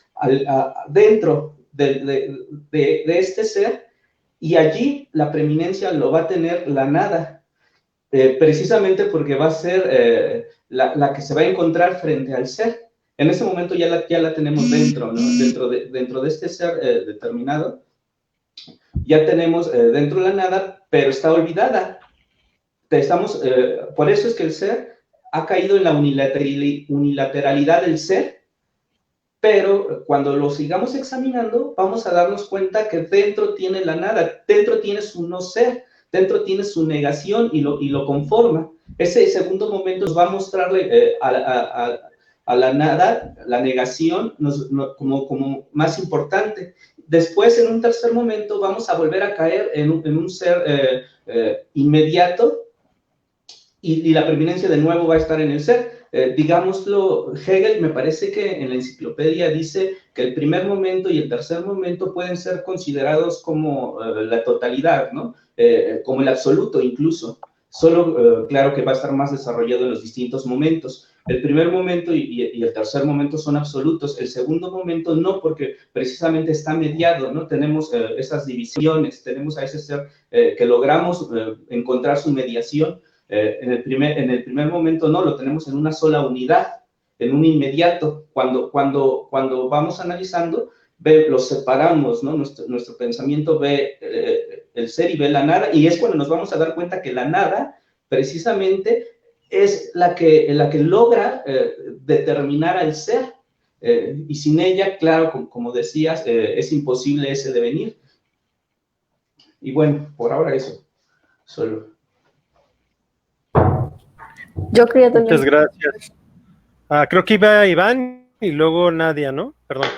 dentro de este ser, y allí la preeminencia lo va a tener la nada. Precisamente porque va a ser la que se va a encontrar frente al ser. En ese momento ya la tenemos dentro, ¿no? Dentro de este ser determinado, ya tenemos dentro la nada, pero está olvidada. Por eso es que el ser ha caído en la unilateralidad del ser, pero cuando lo sigamos examinando, vamos a darnos cuenta que dentro tiene la nada, dentro tiene su no ser, dentro tiene su negación y lo conforma. Ese segundo momento nos va a mostrarle a la nada, la negación, como más importante. Después, en un tercer momento, vamos a volver a caer en un ser inmediato, y la preeminencia de nuevo va a estar en el ser. Digámoslo, Hegel me parece que en la enciclopedia dice que el primer momento y el tercer momento pueden ser considerados como la totalidad, ¿no? Como el absoluto incluso. Solo, claro que va a estar más desarrollado en los distintos momentos. El primer momento y el tercer momento son absolutos. El segundo momento no, porque precisamente está mediado, ¿no? Tenemos esas divisiones, tenemos a ese ser que logramos encontrar su mediación. En el primer momento no, lo tenemos en una sola unidad, en un inmediato. Cuando vamos analizando, los separamos, ¿no? Nuestro pensamiento ve el ser y ve la nada, y es cuando nos vamos a dar cuenta que la nada, precisamente, es la que logra determinar al ser, y sin ella, claro, como decías, es imposible ese devenir. Y bueno, por ahora eso, solo. Yo quería también... Muchas gracias. Creo que iba Iván y luego Nadia, ¿no? Perdón.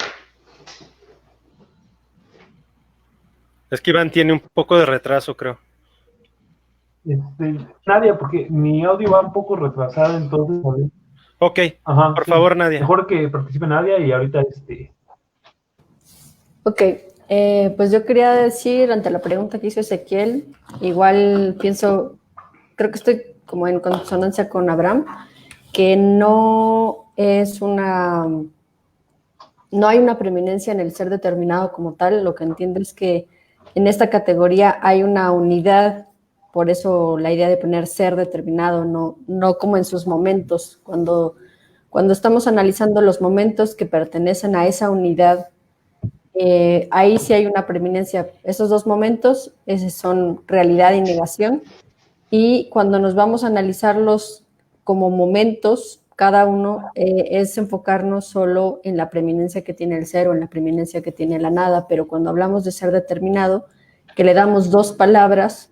Es que Iván tiene un poco de retraso, creo. Nadia, porque mi audio va un poco retrasado, entonces... Ok, por favor, Nadia. Mejor que participe Nadia y ahorita Ok, pues yo quería decir, ante la pregunta que hizo Ezequiel, igual creo que estoy como en consonancia con Abraham, que no hay una preeminencia en el ser determinado como tal. Lo que entiendo es que en esta categoría hay una unidad, por eso la idea de poner ser determinado, no como en sus momentos. Cuando estamos analizando los momentos que pertenecen a esa unidad, ahí sí hay una preeminencia. Esos dos momentos son realidad y negación, y cuando nos vamos a analizarlos como momentos, cada uno es enfocarnos solo en la preeminencia que tiene el ser o en la preeminencia que tiene la nada. Pero cuando hablamos de ser determinado, que le damos dos palabras,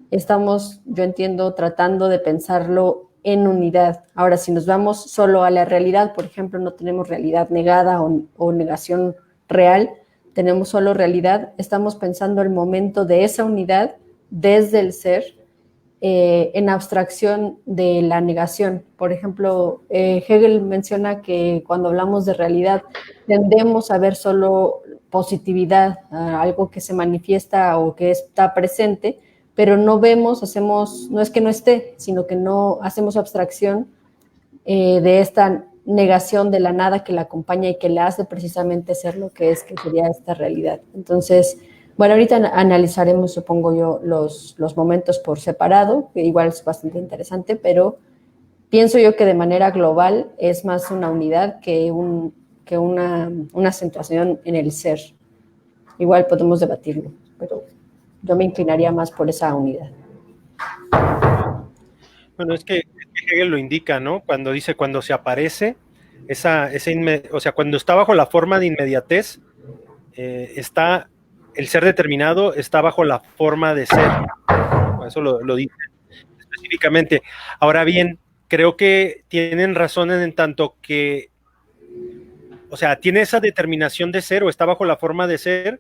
estamos, yo entiendo, tratando de pensarlo en unidad. Ahora, si nos vamos solo a la realidad, por ejemplo, no tenemos realidad negada o negación real, tenemos solo realidad, estamos pensando el momento de esa unidad desde el ser, en abstracción de la negación. Por ejemplo, Hegel menciona que cuando hablamos de realidad tendemos a ver solo positividad, algo que se manifiesta o que está presente, pero no vemos, no es que no esté, sino que no hacemos abstracción de esta negación de la nada que la acompaña y que la hace precisamente ser lo que es, que sería esta realidad. Entonces, bueno, ahorita analizaremos, supongo yo, los momentos por separado, que igual es bastante interesante, pero pienso yo que de manera global es más una unidad que una acentuación en el ser. Igual podemos debatirlo, pero yo me inclinaría más por esa unidad. Bueno, es que Hegel lo indica, ¿no? Cuando dice, cuando se aparece, o sea, cuando está bajo la forma de inmediatez, el ser determinado está bajo la forma de ser. Eso lo dice específicamente. Ahora bien, creo que tienen razón en tanto que, o sea, tiene esa determinación de ser o está bajo la forma de ser,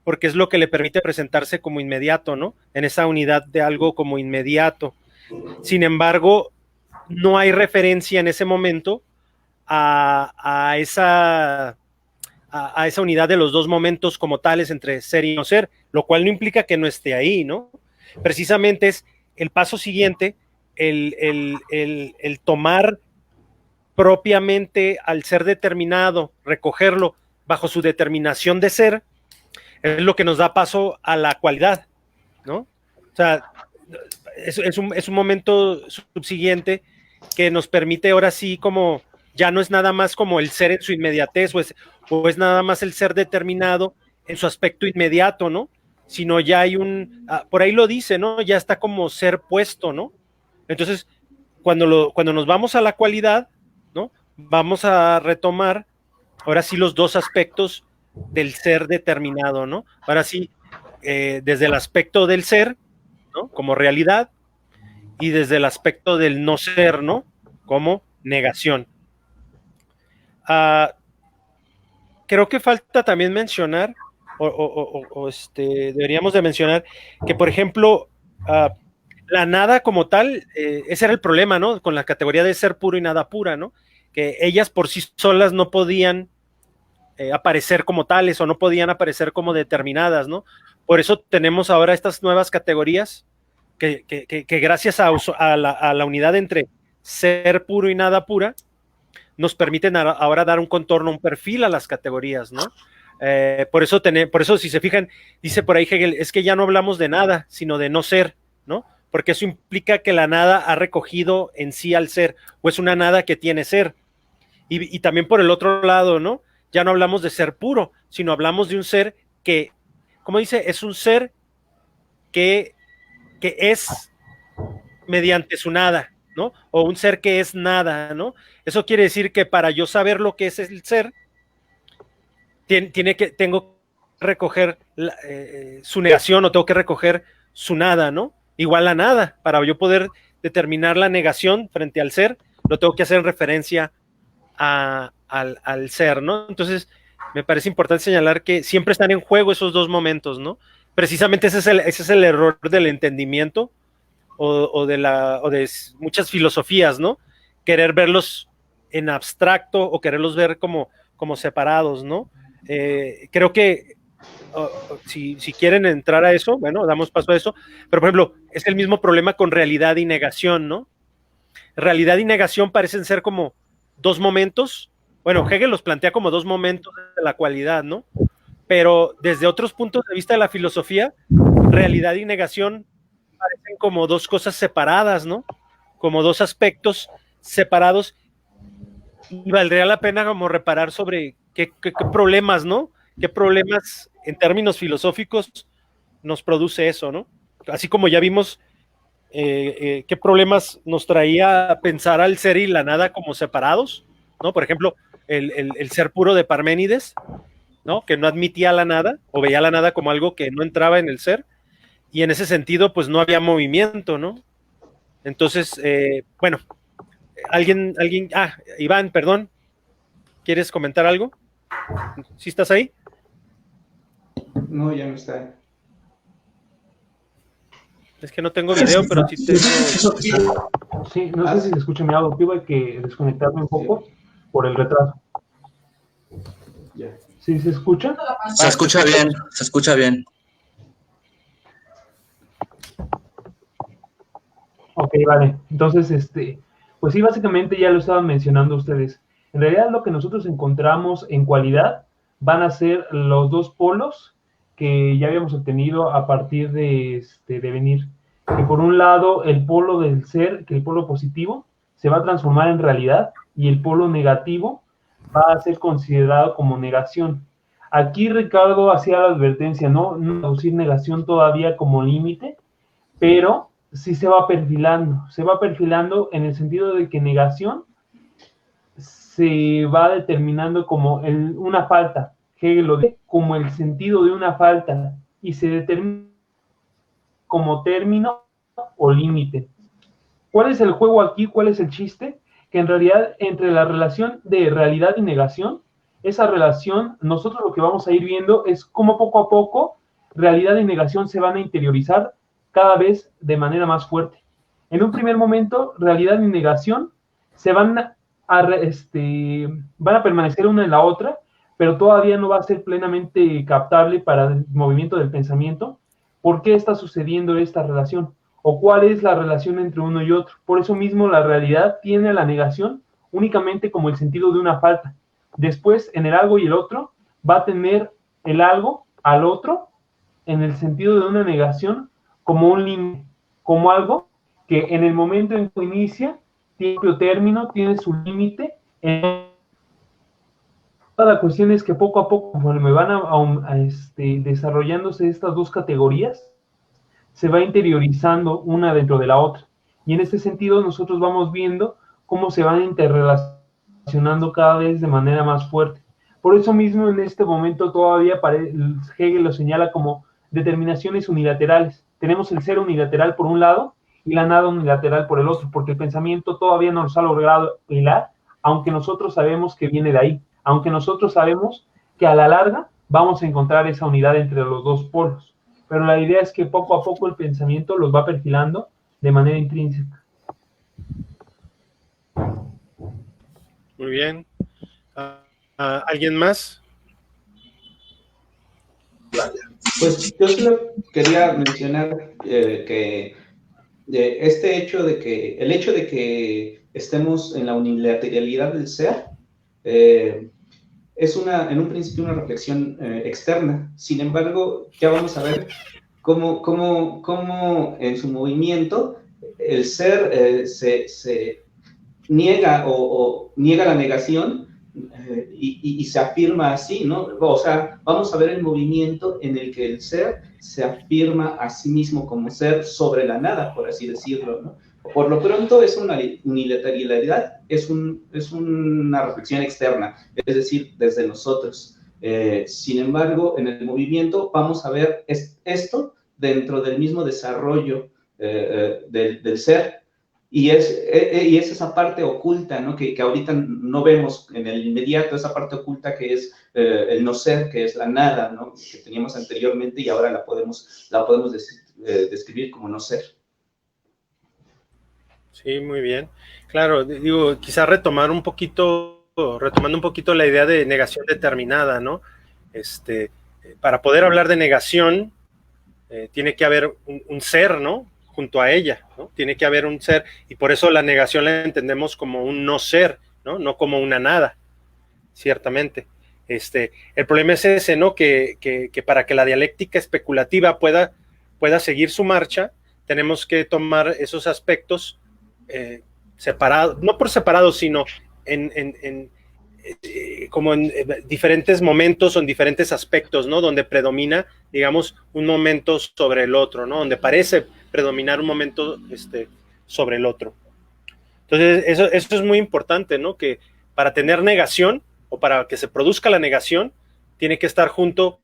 porque es lo que le permite presentarse como inmediato, ¿no? En esa unidad de algo como inmediato. Sin embargo, no hay referencia en ese momento a esa unidad de los dos momentos como tales entre ser y no ser, lo cual no implica que no esté ahí, ¿no? Precisamente es el paso siguiente, el tomar propiamente al ser determinado, recogerlo bajo su determinación de ser, es lo que nos da paso a la cualidad, ¿no? O sea, es un momento subsiguiente que nos permite ahora sí como, ya no es nada más como el ser en su inmediatez o es nada más el ser determinado en su aspecto inmediato, ¿no? Sino ya hay por ahí lo dice, ¿no? Ya está como ser puesto, ¿no? Entonces, cuando nos vamos a la cualidad, ¿no? Vamos a retomar ahora sí los dos aspectos del ser determinado, ¿no? Ahora sí, desde el aspecto del ser, ¿no? Como realidad, y desde el aspecto del no ser, ¿no? Como negación. Creo que falta también mencionar, deberíamos de mencionar que, por ejemplo, la nada como tal, ese era el problema, ¿no? Con la categoría de ser puro y nada pura, ¿no? Que ellas por sí solas no podían aparecer como tales o no podían aparecer como determinadas, ¿no? Por eso tenemos ahora estas nuevas categorías que gracias a la unidad entre ser puro y nada pura, nos permiten ahora dar un contorno, un perfil a las categorías, ¿no? Por eso, si se fijan, dice por ahí Hegel, es que ya no hablamos de nada, sino de no ser, ¿no? Porque eso implica que la nada ha recogido en sí al ser, o es una nada que tiene ser. Y también por el otro lado, ¿no? Ya no hablamos de ser puro, sino hablamos de un ser que, ¿cómo dice? Es un ser que es mediante su nada, ¿no? O un ser que es nada, ¿no? Eso quiere decir que para yo saber lo que es el ser, tengo que recoger su negación o tengo que recoger su nada, ¿no? Igual a nada. Para yo poder determinar la negación frente al ser, lo tengo que hacer en referencia al ser, ¿no? Entonces, me parece importante señalar que siempre están en juego esos dos momentos, ¿no? Precisamente ese es el error del entendimiento o de muchas filosofías, ¿no? Querer verlos en abstracto o quererlos ver como separados, ¿no? Creo que si quieren entrar a eso, bueno, damos paso a eso, pero por ejemplo, es el mismo problema con realidad y negación, ¿no? Realidad y negación parecen ser como dos momentos, bueno, Hegel los plantea como dos momentos de la cualidad, ¿no? Pero desde otros puntos de vista de la filosofía, realidad y negación parecen como dos cosas separadas, ¿no? Como dos aspectos separados, y valdría la pena como reparar sobre qué problemas, ¿no? ¿Qué problemas en términos filosóficos nos produce eso, ¿no? Así como ya vimos qué problemas nos traía pensar al ser y la nada como separados, ¿no? Por ejemplo, el ser puro de Parménides, ¿no? Que no admitía la nada o veía la nada como algo que no entraba en el ser, y en ese sentido pues no había movimiento, ¿no? Entonces, bueno, ¿Alguien? Iván, perdón. ¿Quieres comentar algo? ¿Sí estás ahí? No, ya no está. Es que no tengo video, pero sí tengo... Sí, no sé si se escucha mi audio. Tuve que desconectarme un poco por el retraso. Ya. ¿Sí se escucha? Se escucha bien, se escucha bien. Ok, vale. Entonces, pues sí, básicamente ya lo estaban mencionando ustedes. En realidad lo que nosotros encontramos en cualidad van a ser los dos polos que ya habíamos obtenido a partir de venir. Que por un lado, el polo del ser, que el polo positivo, se va a transformar en realidad y el polo negativo va a ser considerado como negación. Aquí Ricardo hacía la advertencia, no traducir negación todavía como límite, pero sí se va perfilando en el sentido de que negación se va determinando como una falta. Hegel lo dice como el sentido de una falta y se determina como término o límite. ¿Cuál es el juego aquí? ¿Cuál es el chiste? Que en realidad entre la relación de realidad y negación, esa relación, nosotros lo que vamos a ir viendo es cómo poco a poco realidad y negación se van a interiorizar cada vez de manera más fuerte. En un primer momento, realidad y negación se van a permanecer una en la otra, pero todavía no va a ser plenamente captable para el movimiento del pensamiento. ¿Por qué está sucediendo esta relación? ¿O cuál es la relación entre uno y otro? Por eso mismo la realidad tiene a la negación únicamente como el sentido de una falta. Después, en el algo y el otro, va a tener el algo al otro en el sentido de una negación como un límite, como algo que en el momento en que inicia, tiene su término, tiene su límite. La cuestión es que poco a poco, conforme van desarrollándose estas dos categorías, se va interiorizando una dentro de la otra. Y en este sentido nosotros vamos viendo cómo se van interrelacionando cada vez de manera más fuerte. Por eso mismo en este momento todavía Hegel lo señala como determinaciones unilaterales. Tenemos el ser unilateral por un lado y la nada unilateral por el otro, porque el pensamiento todavía no nos ha logrado hilar, aunque nosotros sabemos que viene de ahí, aunque nosotros sabemos que a la larga vamos a encontrar esa unidad entre los dos polos. Pero la idea es que poco a poco el pensamiento los va perfilando de manera intrínseca. Muy bien. ¿Alguien más? Pues yo solo quería mencionar que el hecho de que estemos en la unilateralidad del ser es en un principio una reflexión externa. Sin embargo, ya vamos a ver cómo en su movimiento el ser se niega o niega la negación y se afirma así, ¿no? O sea, vamos a ver el movimiento en el que el ser se afirma a sí mismo como ser sobre la nada, por así decirlo, ¿no? Por lo pronto es una unilateralidad, es una reflexión externa, es decir, desde nosotros. Sin embargo, en el movimiento vamos a ver esto dentro del mismo desarrollo del ser. Y es esa parte oculta, ¿no? Que ahorita no vemos en el inmediato, esa parte oculta que es el no ser, que es la nada, ¿no? Que teníamos anteriormente y ahora la podemos describir como no ser. Sí, muy bien. Claro, digo, quizá retomando un poquito la idea de negación determinada, ¿no? Para poder hablar de negación, tiene que haber un ser, ¿no? Junto a ella, ¿no? Tiene que haber un ser, y por eso la negación la entendemos como un no ser, ¿no? No como una nada, ciertamente. El problema es ese, ¿no? Que para que la dialéctica especulativa pueda seguir su marcha, tenemos que tomar esos aspectos separados, no por separado, sino como en diferentes momentos o en diferentes aspectos, ¿no? Donde predomina, digamos, un momento sobre el otro, ¿no? Donde parece predominar un momento sobre el otro. Entonces, eso es muy importante, ¿no? Que para tener negación o para que se produzca la negación, tiene que estar junto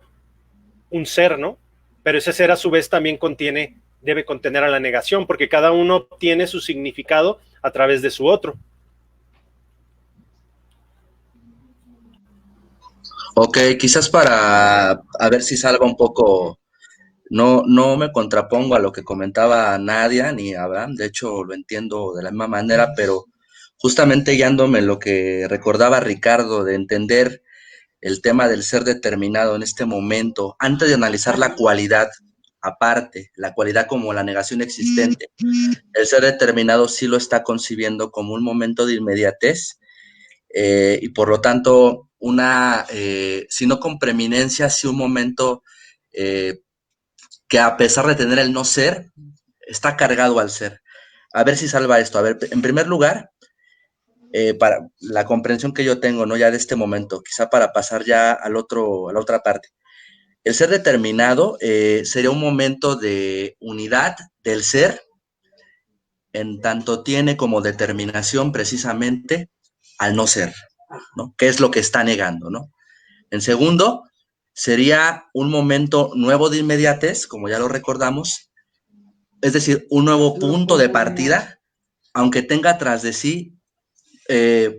un ser, ¿no? Pero ese ser a su vez también debe contener a la negación, porque cada uno tiene su significado a través de su otro. Ok, quizás para a ver si salga un poco, no me contrapongo a lo que comentaba Nadia ni Abraham, de hecho lo entiendo de la misma manera, pero justamente guiándome en lo que recordaba Ricardo de entender el tema del ser determinado en este momento, antes de analizar la cualidad aparte, la cualidad como la negación existente, el ser determinado sí lo está concibiendo como un momento de inmediatez, y por lo tanto, si no con preeminencia, sí un momento que a pesar de tener el no ser, está cargado al ser. A ver si salva esto. A ver, en primer lugar, para la comprensión que yo tengo, ¿no? Ya de este momento, quizá para pasar ya a la otra parte. El ser determinado sería un momento de unidad del ser, en tanto tiene como determinación precisamente al no ser, ¿no? ¿Qué es lo que está negando, ¿no? En segundo, sería un momento nuevo de inmediatez, como ya lo recordamos, es decir, un nuevo punto de partida, aunque tenga tras de sí el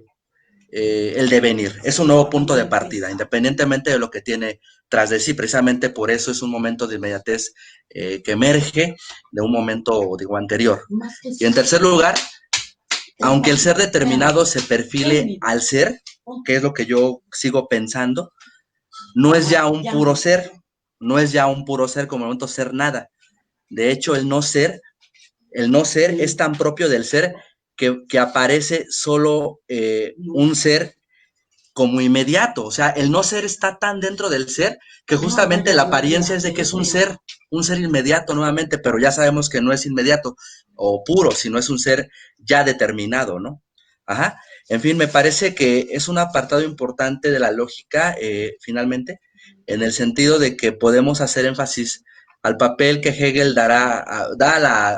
devenir. Es un nuevo punto de partida, independientemente de lo que tiene tras de sí. Precisamente por eso es un momento de inmediatez que emerge de un momento, digo, anterior. Y en tercer lugar, aunque el ser determinado se perfile al ser, que es lo que yo sigo pensando, no es ya un puro ser, no es ya un puro ser como el momento ser nada. De hecho, el no ser es tan propio del ser que aparece solo un ser como inmediato. O sea, el no ser está tan dentro del ser que justamente la apariencia es de que es un ser inmediato nuevamente, pero ya sabemos que no es inmediato o puro, sino es un ser ya determinado, ¿no? Ajá. En fin, me parece que es un apartado importante de la lógica, finalmente, en el sentido de que podemos hacer énfasis al papel que Hegel da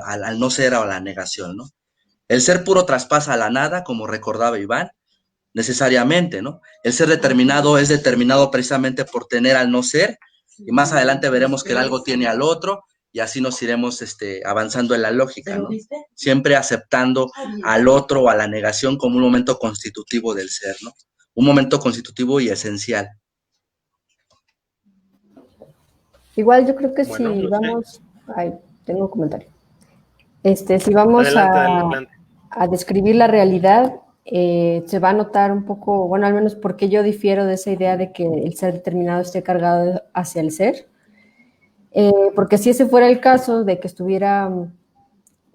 al no ser o a la negación, ¿no? El ser puro traspasa a la nada, como recordaba Iván, necesariamente, ¿no? El ser determinado es determinado precisamente por tener al no ser, y más adelante veremos que el algo tiene al otro, y así nos iremos avanzando en la lógica, ¿no? Siempre aceptando al otro o a la negación como un momento constitutivo del ser, ¿no? Un momento constitutivo y esencial. Igual yo creo que Bueno, si no vamos, sé. ay, tengo un comentario. Si vamos Adelante. a describir la realidad, se va a notar un poco, bueno, al menos porque yo difiero de esa idea de que el ser determinado esté cargado hacia el ser, porque si ese fuera el caso de que estuviera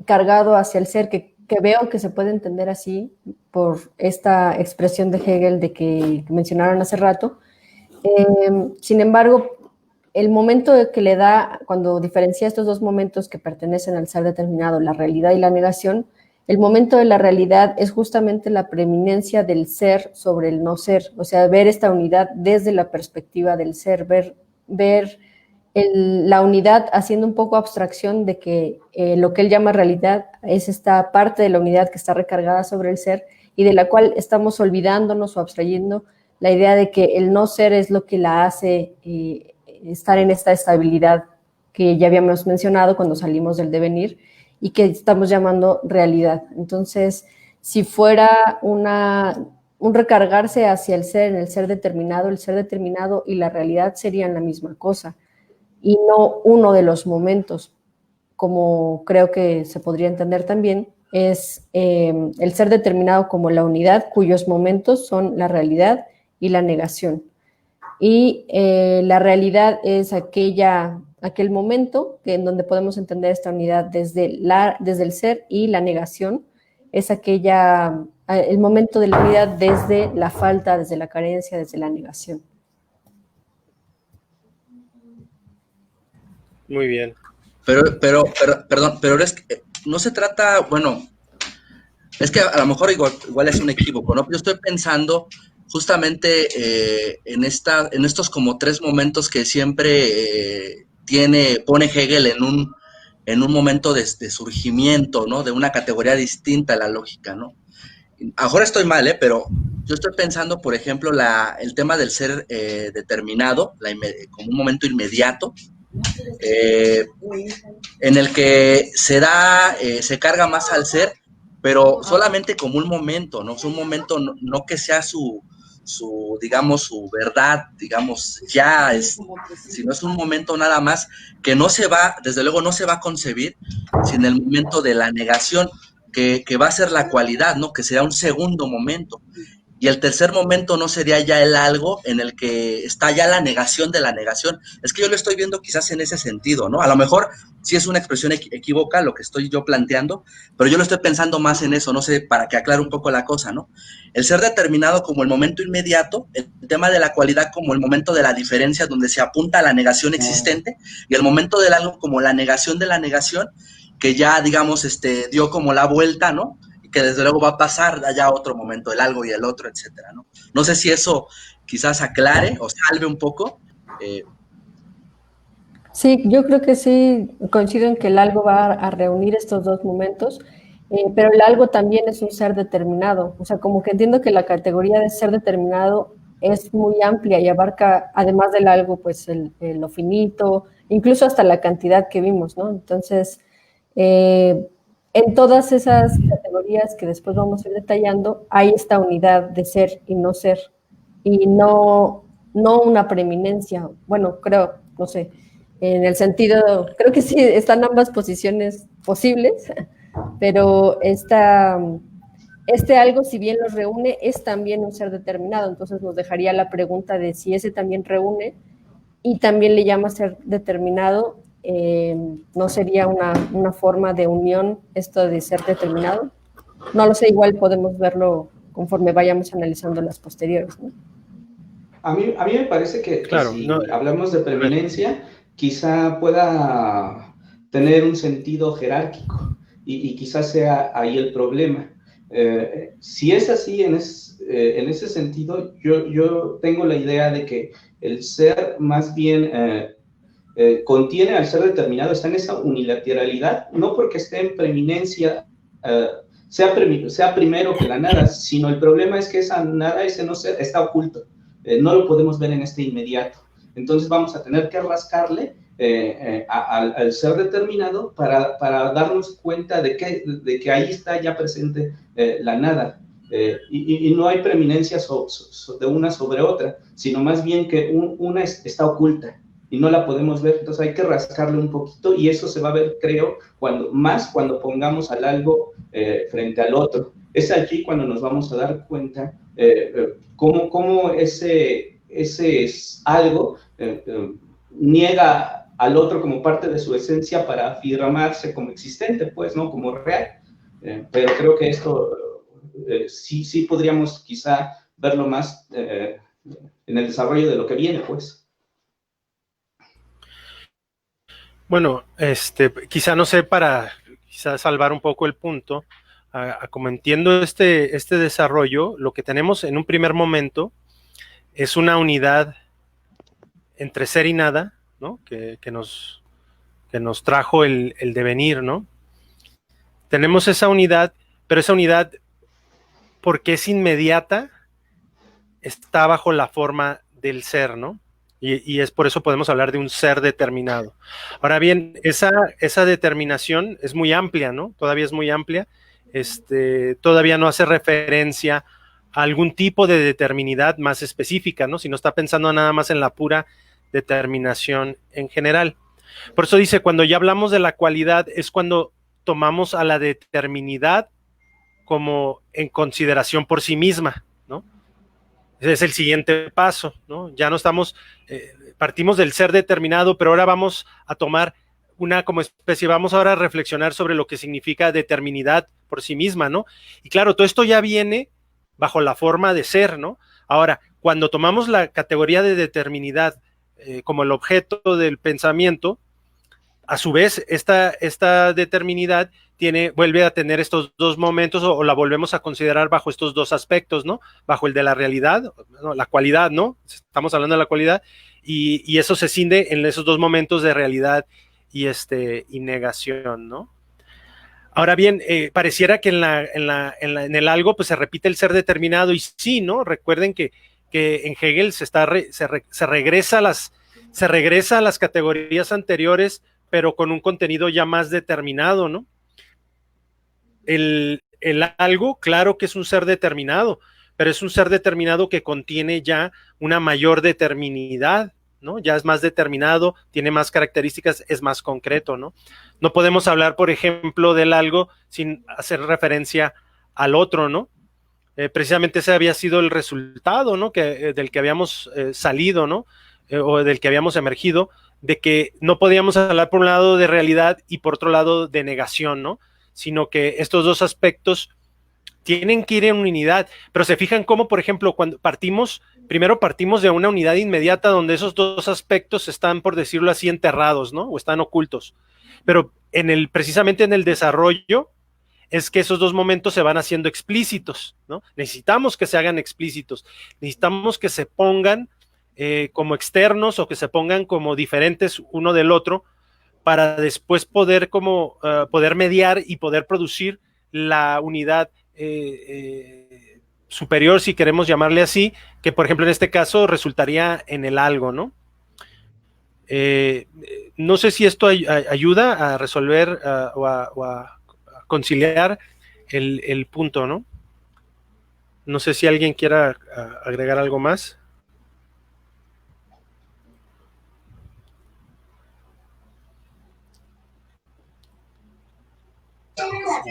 cargado hacia el ser, que veo que se puede entender así por esta expresión de Hegel de que mencionaron hace rato, sin embargo, el momento que le da, cuando diferencia estos dos momentos que pertenecen al ser determinado, la realidad y la negación, el momento de la realidad es justamente la preeminencia del ser sobre el no ser, o sea, ver esta unidad desde la perspectiva del ser, ver la unidad haciendo un poco abstracción de que lo que él llama realidad es esta parte de la unidad que está recargada sobre el ser y de la cual estamos olvidándonos o abstrayendo la idea de que el no ser es lo que la hace estar en esta estabilidad que ya habíamos mencionado cuando salimos del devenir y que estamos llamando realidad. Entonces, si fuera un recargarse hacia el ser, en el ser determinado y la realidad serían la misma cosa y no uno de los momentos, como creo que se podría entender también, es el ser determinado como la unidad cuyos momentos son la realidad y la negación. Y la realidad es aquel momento en donde podemos entender esta unidad desde el ser, y la negación es el momento de la unidad desde la falta, desde la carencia, desde la negación. Muy bien. Pero es que no se trata, bueno, es que a lo mejor igual es un equívoco, ¿no? Yo estoy pensando justamente en estos como tres momentos que siempre pone Hegel en un momento de surgimiento, ¿no? De una categoría distinta a la lógica, ¿no? Ahora estoy mal, pero yo estoy pensando, por ejemplo, el tema del ser determinado, como un momento inmediato, en el que se carga más al ser, pero solamente como un momento, ¿no? Es un momento, no que sea su digamos, su verdad, digamos, ya es, si no es un momento nada más, que no se va, desde luego no se va a concebir sin el momento de la negación, que va a ser la cualidad, ¿no? Que será un segundo momento. Y el tercer momento no sería ya el algo en el que está ya la negación de la negación. Es que yo lo estoy viendo quizás en ese sentido, ¿no? A lo mejor sí es una expresión equívoca lo que estoy yo planteando, pero yo lo estoy pensando más en eso, no sé, para que aclare un poco la cosa, ¿no? El ser determinado como el momento inmediato, el tema de la cualidad como el momento de la diferencia donde se apunta a la negación existente, y el momento del algo como la negación de la negación, que ya, digamos, dio como la vuelta, ¿no? Que desde luego va a pasar allá otro momento, el algo y el otro, etcétera, ¿no? No sé si eso quizás aclare o salve un poco. Sí, yo creo que sí, coincido en que el algo va a reunir estos dos momentos, pero el algo también es un ser determinado, o sea, como que entiendo que la categoría de ser determinado es muy amplia y abarca, además del algo, pues lo finito, incluso hasta la cantidad que vimos, ¿no? Entonces, en todas esas categorías que después vamos a ir detallando, hay esta unidad de ser y no ser, y no una preeminencia, bueno, creo, no sé, en el sentido, creo que sí, están ambas posiciones posibles, pero este algo, si bien los reúne, es también un ser determinado, entonces nos dejaría la pregunta de si ese también reúne y también le llama ser determinado, ¿no sería una forma de unión esto de ser determinado? No lo sé, igual podemos verlo conforme vayamos analizando las posteriores, ¿no? A mí me parece que claro, si no, hablamos de preeminencia, quizá pueda tener un sentido jerárquico y quizás sea ahí el problema. Si es así, en ese sentido, yo tengo la idea de que el ser más bien contiene al ser determinado, está en esa unilateralidad, no porque esté en preeminencia, sea primero que la nada, sino el problema es que esa nada, ese no ser, está oculto. No lo podemos ver en este inmediato. Entonces vamos a tener que rascarle al ser determinado para darnos cuenta de que ahí está ya presente la nada. Y no hay preeminencia de una sobre otra, sino más bien que una está oculta y no la podemos ver, entonces hay que rascarle un poquito y eso se va a ver, creo, cuando pongamos al algo frente al otro. Es allí cuando nos vamos a dar cuenta cómo ese es algo niega al otro como parte de su esencia para afirmarse como existente, pues, ¿no? Como real. Pero creo que esto sí podríamos quizá verlo más en el desarrollo de lo que viene, pues. Bueno, quizá no sé, para quizá salvar un poco el punto, como entiendo este desarrollo, lo que tenemos en un primer momento es una unidad entre ser y nada, ¿no? Que nos trajo el devenir, ¿no? Tenemos esa unidad, pero esa unidad, porque es inmediata, está bajo la forma del ser, ¿no? Y es por eso podemos hablar de un ser determinado. Ahora bien, esa determinación es muy amplia, ¿no? Todavía es muy amplia. Todavía no hace referencia a algún tipo de determinidad más específica, ¿no? Si no está pensando nada más en la pura determinación en general. Por eso dice, cuando ya hablamos de la cualidad, es cuando tomamos a la determinidad como en consideración por sí misma, ¿no? Ese es el siguiente paso, ¿no? Ya no estamos, partimos del ser determinado, pero ahora vamos a tomar una como especie, vamos ahora a reflexionar sobre lo que significa determinidad por sí misma, ¿no? Y claro, todo esto ya viene bajo la forma de ser, ¿no? Ahora, cuando tomamos la categoría de determinidad como el objeto del pensamiento, a su vez, esta determinidad vuelve a tener estos dos momentos o la volvemos a considerar bajo estos dos aspectos, ¿no? Bajo el de la realidad, no, la cualidad, ¿no? Estamos hablando de la cualidad y eso se cinde en esos dos momentos de realidad y negación, ¿no? Ahora bien, pareciera que en el algo pues se repite el ser determinado y sí, ¿no? Recuerden que en Hegel se regresa a las categorías anteriores, pero con un contenido ya más determinado, ¿no? El algo, claro que es un ser determinado, pero es un ser determinado que contiene ya una mayor determinidad, ¿no? Ya es más determinado, tiene más características, es más concreto, ¿no? No podemos hablar, por ejemplo, del algo sin hacer referencia al otro, ¿no? Precisamente ese había sido el resultado, ¿no? Del que habíamos salido, ¿no? O del que habíamos emergido, de que no podíamos hablar por un lado de realidad y por otro lado de negación, ¿no? Sino que estos dos aspectos tienen que ir en unidad, pero se fijan cómo, por ejemplo, cuando primero partimos de una unidad inmediata donde esos dos aspectos están, por decirlo así, enterrados, ¿no? O están ocultos. Pero precisamente en el desarrollo es que esos dos momentos se van haciendo explícitos, ¿no? Necesitamos que se hagan explícitos, necesitamos que se pongan como externos o que se pongan como diferentes uno del otro para después poder poder mediar y poder producir la unidad superior, si queremos llamarle así, que por ejemplo en este caso resultaría en el algo, ¿no? No sé si esto ayuda a resolver o a conciliar el punto, ¿no? No sé si alguien quiera agregar algo más.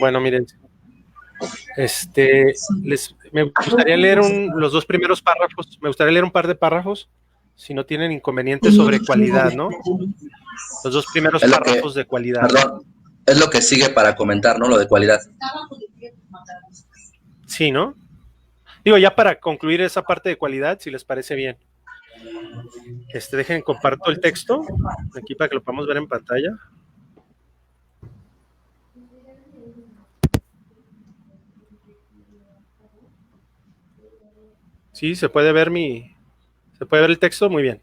Bueno, miren, me gustaría leer los dos primeros párrafos, me gustaría leer un par de párrafos, si no tienen inconvenientes, sobre cualidad, ¿no? Los dos primeros párrafos de cualidad. Perdón, es lo que sigue para comentar, ¿no? Lo de cualidad. Sí, ¿no? Digo, ya para concluir esa parte de cualidad, si les parece bien. Dejen, comparto el texto, aquí para que lo podamos ver en pantalla. Sí, ¿se puede ver el texto? Muy bien.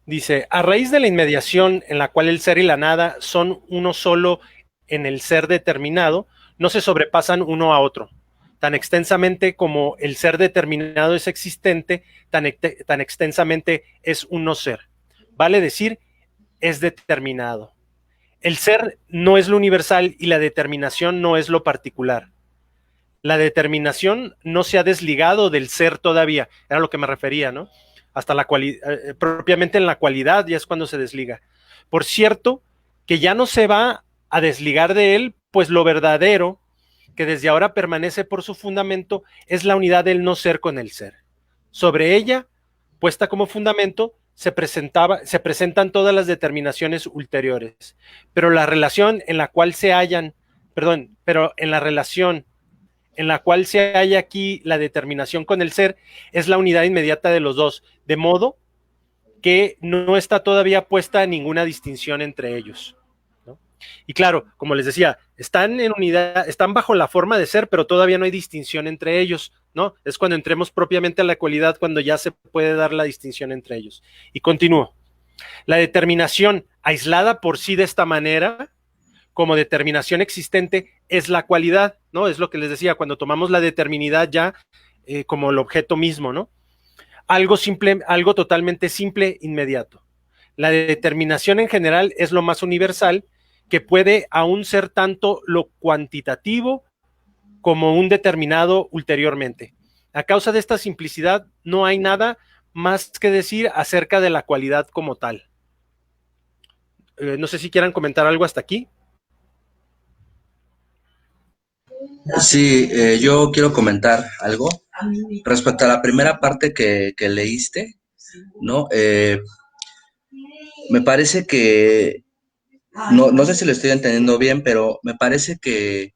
Dice, a raíz de la inmediación en la cual el ser y la nada son uno solo en el ser determinado, no se sobrepasan uno a otro. Tan extensamente como el ser determinado es existente, tan extensamente es un no ser. Vale decir, es determinado. El ser no es lo universal y la determinación no es lo particular. La determinación no se ha desligado del ser todavía, era lo que me refería, ¿no? Hasta la cualidad, propiamente en la cualidad ya es cuando se desliga. Por cierto, que ya no se va a desligar de él, pues lo verdadero, que desde ahora permanece por su fundamento, es la unidad del no ser con el ser. Sobre ella, puesta como fundamento, se presentan todas las determinaciones ulteriores, pero la relación en la cual se hallan, pero en la relación en la cual se halla aquí la determinación con el ser, es la unidad inmediata de los dos, de modo que no está todavía puesta ninguna distinción entre ellos, ¿no? Y claro, como les decía, están en unidad, están bajo la forma de ser, pero todavía no hay distinción entre ellos, ¿no? Es cuando entremos propiamente a la cualidad, cuando ya se puede dar la distinción entre ellos. Y continúo. La determinación aislada por sí de esta manera, como determinación existente, es la cualidad, ¿no? Es lo que les decía, cuando tomamos la determinidad ya como el objeto mismo, ¿no? Algo simple, algo totalmente simple, inmediato. La determinación en general es lo más universal, que puede aún ser tanto lo cuantitativo como un determinado ulteriormente. A causa de esta simplicidad, no hay nada más que decir acerca de la cualidad como tal. No sé si quieran comentar algo hasta aquí. Sí, yo quiero comentar algo respecto a la primera parte que leíste, ¿no? Me parece que, no sé si lo estoy entendiendo bien, pero me parece que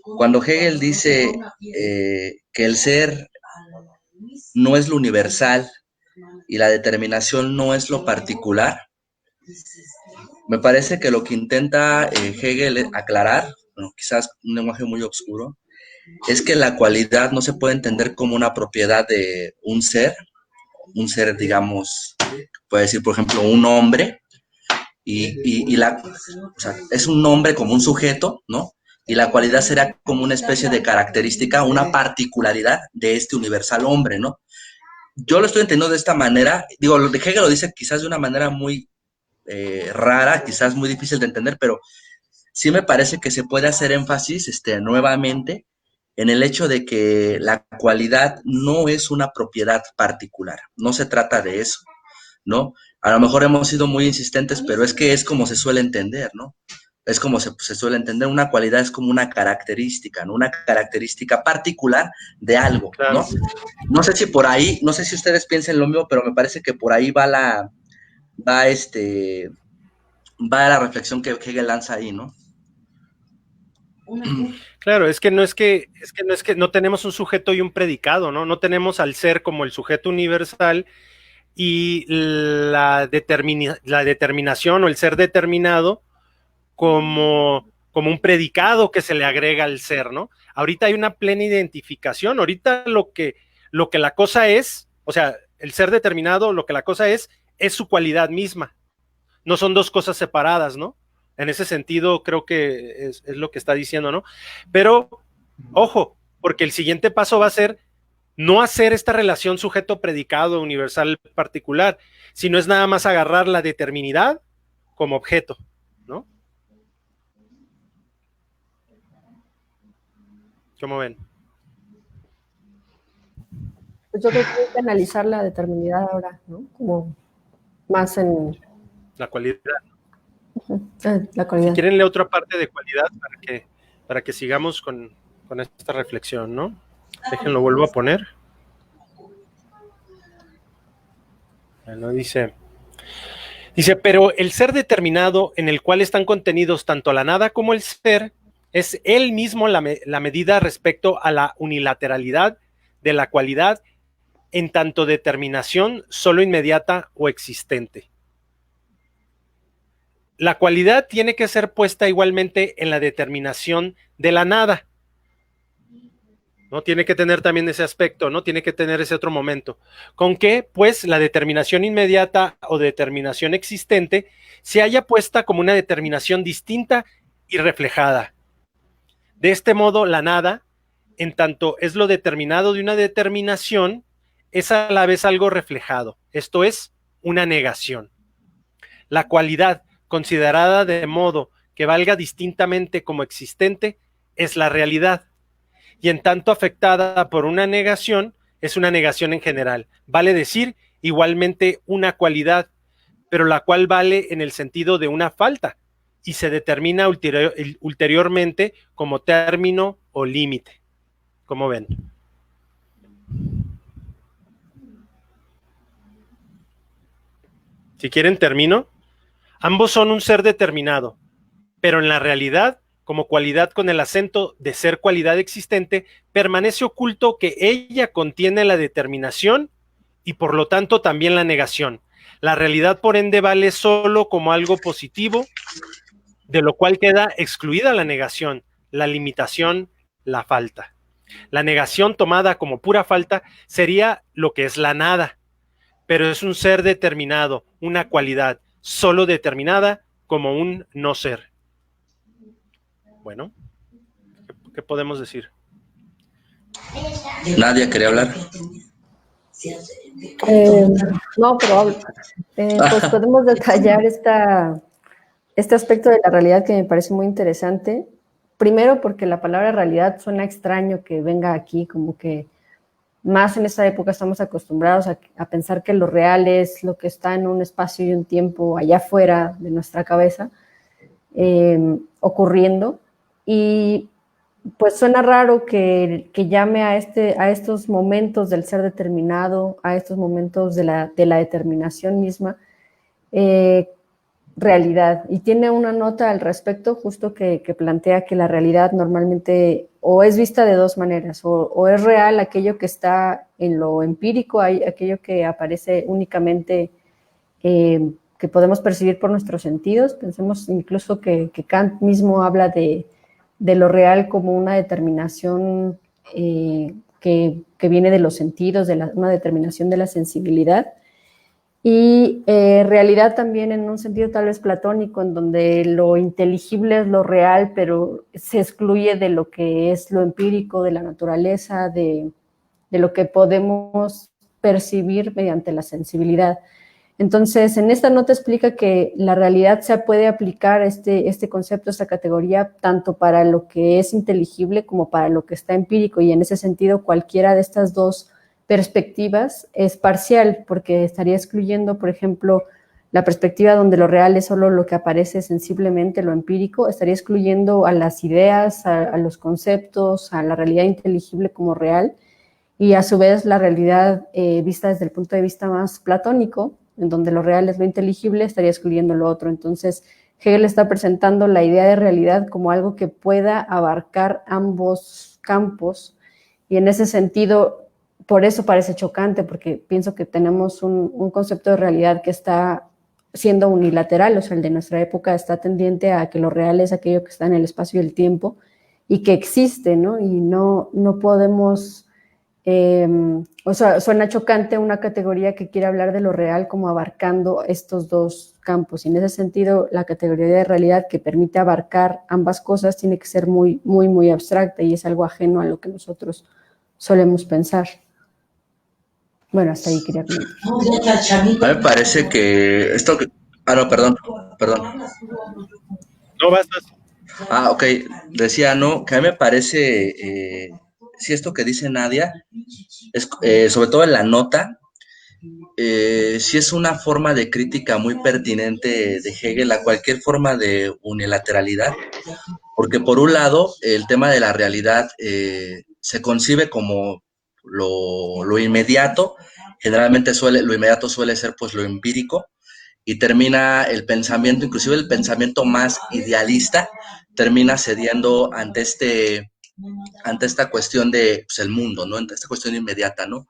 cuando Hegel dice que el ser no es lo universal y la determinación no es lo particular, me parece que lo que intenta Hegel aclarar, bueno, quizás un lenguaje muy oscuro, es que la cualidad no se puede entender como una propiedad de un ser, digamos, puede decir, por ejemplo, un hombre, o sea, es un nombre como un sujeto, ¿no? Y la cualidad será como una especie de característica, una particularidad de este universal hombre, ¿no? Yo lo estoy entendiendo de esta manera, digo, Hegel lo dice quizás de una manera muy rara, quizás muy difícil de entender, pero sí me parece que se puede hacer énfasis nuevamente en el hecho de que la cualidad no es una propiedad particular, no se trata de eso, ¿no? A lo mejor hemos sido muy insistentes, pero es que es como se suele entender, ¿no? Es como se suele entender, una cualidad es como una característica, ¿no? Una característica particular de algo, Claro. ¿no? No sé si por ahí, no sé si ustedes piensen lo mismo, pero me parece que por ahí va va la reflexión que Hegel lanza ahí, ¿no? Claro, no tenemos un sujeto y un predicado, ¿no? No tenemos al ser como el sujeto universal y la determinación o el ser determinado como un predicado que se le agrega al ser, ¿no? Ahorita hay una plena identificación, ahorita lo que la cosa es, o sea, el ser determinado, lo que la cosa es su cualidad misma, no son dos cosas separadas, ¿no? En ese sentido creo que es lo que está diciendo, ¿no? Pero, ojo, porque el siguiente paso va a ser no hacer esta relación sujeto-predicado universal particular, sino es nada más agarrar la determinidad como objeto, ¿no? ¿Cómo ven? Pues yo creo que hay que analizar la determinidad ahora, ¿no? Como más en... La cualidad. La cualidad. Si quieren leer otra parte de cualidad para que sigamos con esta reflexión, ¿no? Déjenlo, vuelvo a poner. Bueno, dice, pero el ser determinado en el cual están contenidos tanto la nada como el ser es él mismo la medida respecto a la unilateralidad de la cualidad en tanto determinación solo inmediata o existente. La cualidad tiene que ser puesta igualmente en la determinación de la nada, ¿no? Tiene que tener también ese aspecto, ¿no? Tiene que tener ese otro momento. ¿Con qué? Pues la determinación inmediata o determinación existente se haya puesta como una determinación distinta y reflejada. De este modo, la nada, en tanto es lo determinado de una determinación, es a la vez algo reflejado, esto es, una negación. La cualidad, considerada de modo que valga distintamente como existente, es la realidad. Y en tanto afectada por una negación, es una negación en general. Vale decir, igualmente una cualidad, pero la cual vale en el sentido de una falta y se determina ulteriormente como término o límite. ¿Cómo ven? Si quieren, termino. Ambos son un ser determinado, pero en la realidad, como cualidad con el acento de ser cualidad existente, permanece oculto que ella contiene la determinación y por lo tanto también la negación. La realidad, por ende, vale solo como algo positivo, de lo cual queda excluida la negación, la limitación, la falta. La negación tomada como pura falta sería lo que es la nada, pero es un ser determinado, una cualidad, solo determinada como un no ser. Bueno, ¿qué podemos decir? Nadia, ¿quería hablar? No, pero pues podemos detallar este aspecto de la realidad que me parece muy interesante. Primero porque la palabra realidad suena extraño que venga aquí, como que más en esta época estamos acostumbrados a pensar que lo real es lo que está en un espacio y un tiempo allá afuera de nuestra cabeza, ocurriendo. Y pues suena raro que llame a estos momentos del ser determinado, a estos momentos de la determinación misma, realidad. Y tiene una nota al respecto justo que plantea que la realidad normalmente o es vista de dos maneras, o es real aquello que está en lo empírico, aquello que aparece únicamente, que podemos percibir por nuestros sentidos. Pensemos incluso que Kant mismo habla de lo real como una determinación que viene de los sentidos, una determinación de la sensibilidad. Y realidad también en un sentido tal vez platónico, en donde lo inteligible es lo real, pero se excluye de lo que es lo empírico, de la naturaleza, de lo que podemos percibir mediante la sensibilidad. Entonces, en esta nota explica que la realidad se puede aplicar este concepto, esta categoría, tanto para lo que es inteligible como para lo que está empírico, y en ese sentido cualquiera de estas dos perspectivas es parcial, porque estaría excluyendo, por ejemplo, la perspectiva donde lo real es solo lo que aparece sensiblemente, lo empírico, estaría excluyendo a las ideas, a los conceptos, a la realidad inteligible como real, y a su vez la realidad vista desde el punto de vista más platónico, en donde lo real es lo inteligible, estaría excluyendo lo otro. Entonces, Hegel está presentando la idea de realidad como algo que pueda abarcar ambos campos, y en ese sentido, por eso parece chocante, porque pienso que tenemos un concepto de realidad que está siendo unilateral, o sea, el de nuestra época está tendiente a que lo real es aquello que está en el espacio y el tiempo, y que existe, ¿no? Y no podemos... o sea, suena chocante una categoría que quiere hablar de lo real como abarcando estos dos campos, y en ese sentido la categoría de realidad que permite abarcar ambas cosas tiene que ser muy, muy, muy abstracta, y es algo ajeno a lo que nosotros solemos pensar. Bueno, hasta ahí quería comentar. A mí me parece que esto que... Ah, no, perdón. No, basta. Ah, ok. Decía, no, que a mí me parece, si esto que dice Nadia, es, sobre todo en la nota, sí es una forma de crítica muy pertinente de Hegel a cualquier forma de unilateralidad, porque por un lado, el tema de la realidad se concibe como lo inmediato, generalmente lo inmediato suele ser pues lo empírico, y termina el pensamiento, inclusive el pensamiento más idealista, termina cediendo ante esta cuestión de pues, el mundo, ¿no? Ante esta cuestión inmediata, ¿no?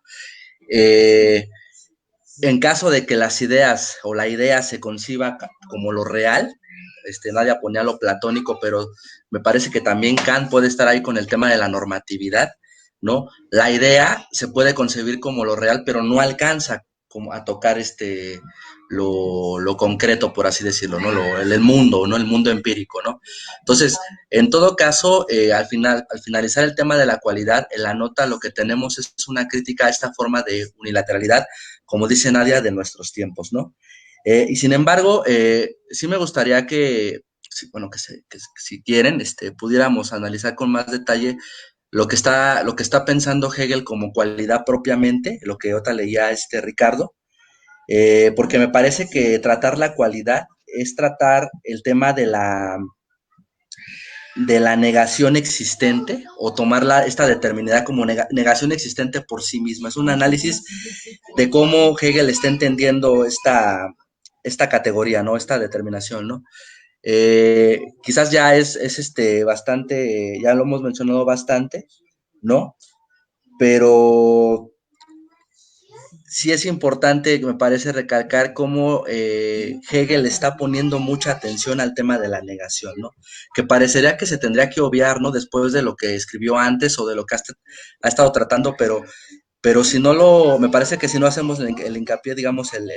En caso de que las ideas o la idea se conciba como lo real, Nadia ponía lo platónico, pero me parece que también Kant puede estar ahí con el tema de la normatividad, ¿no? La idea se puede concebir como lo real, pero no alcanza como a tocar lo concreto, por así decirlo, ¿no? El mundo, ¿no? El mundo empírico, ¿no? Entonces, en todo caso, al finalizar el tema de la cualidad, en la nota lo que tenemos es una crítica a esta forma de unilateralidad, como dice Nadia, de nuestros tiempos, ¿no? Y sin embargo, sí me gustaría que, bueno, que si quieren, pudiéramos analizar con más detalle lo que está pensando Hegel como cualidad propiamente, lo que ahorita leía Ricardo, porque me parece que tratar la cualidad es tratar el tema de la negación existente, o tomar esta determinidad como negación existente por sí misma. Es un análisis de cómo Hegel está entendiendo esta categoría, ¿no? Esta determinación, ¿no? Quizás ya es bastante, ya lo hemos mencionado bastante, ¿no? Pero sí es importante, me parece, recalcar cómo Hegel está poniendo mucha atención al tema de la negación, ¿no? Que parecería que se tendría que obviar, ¿no? Después de lo que escribió antes o de lo que ha estado tratando, pero si no me parece que si no hacemos el hincapié, digamos, el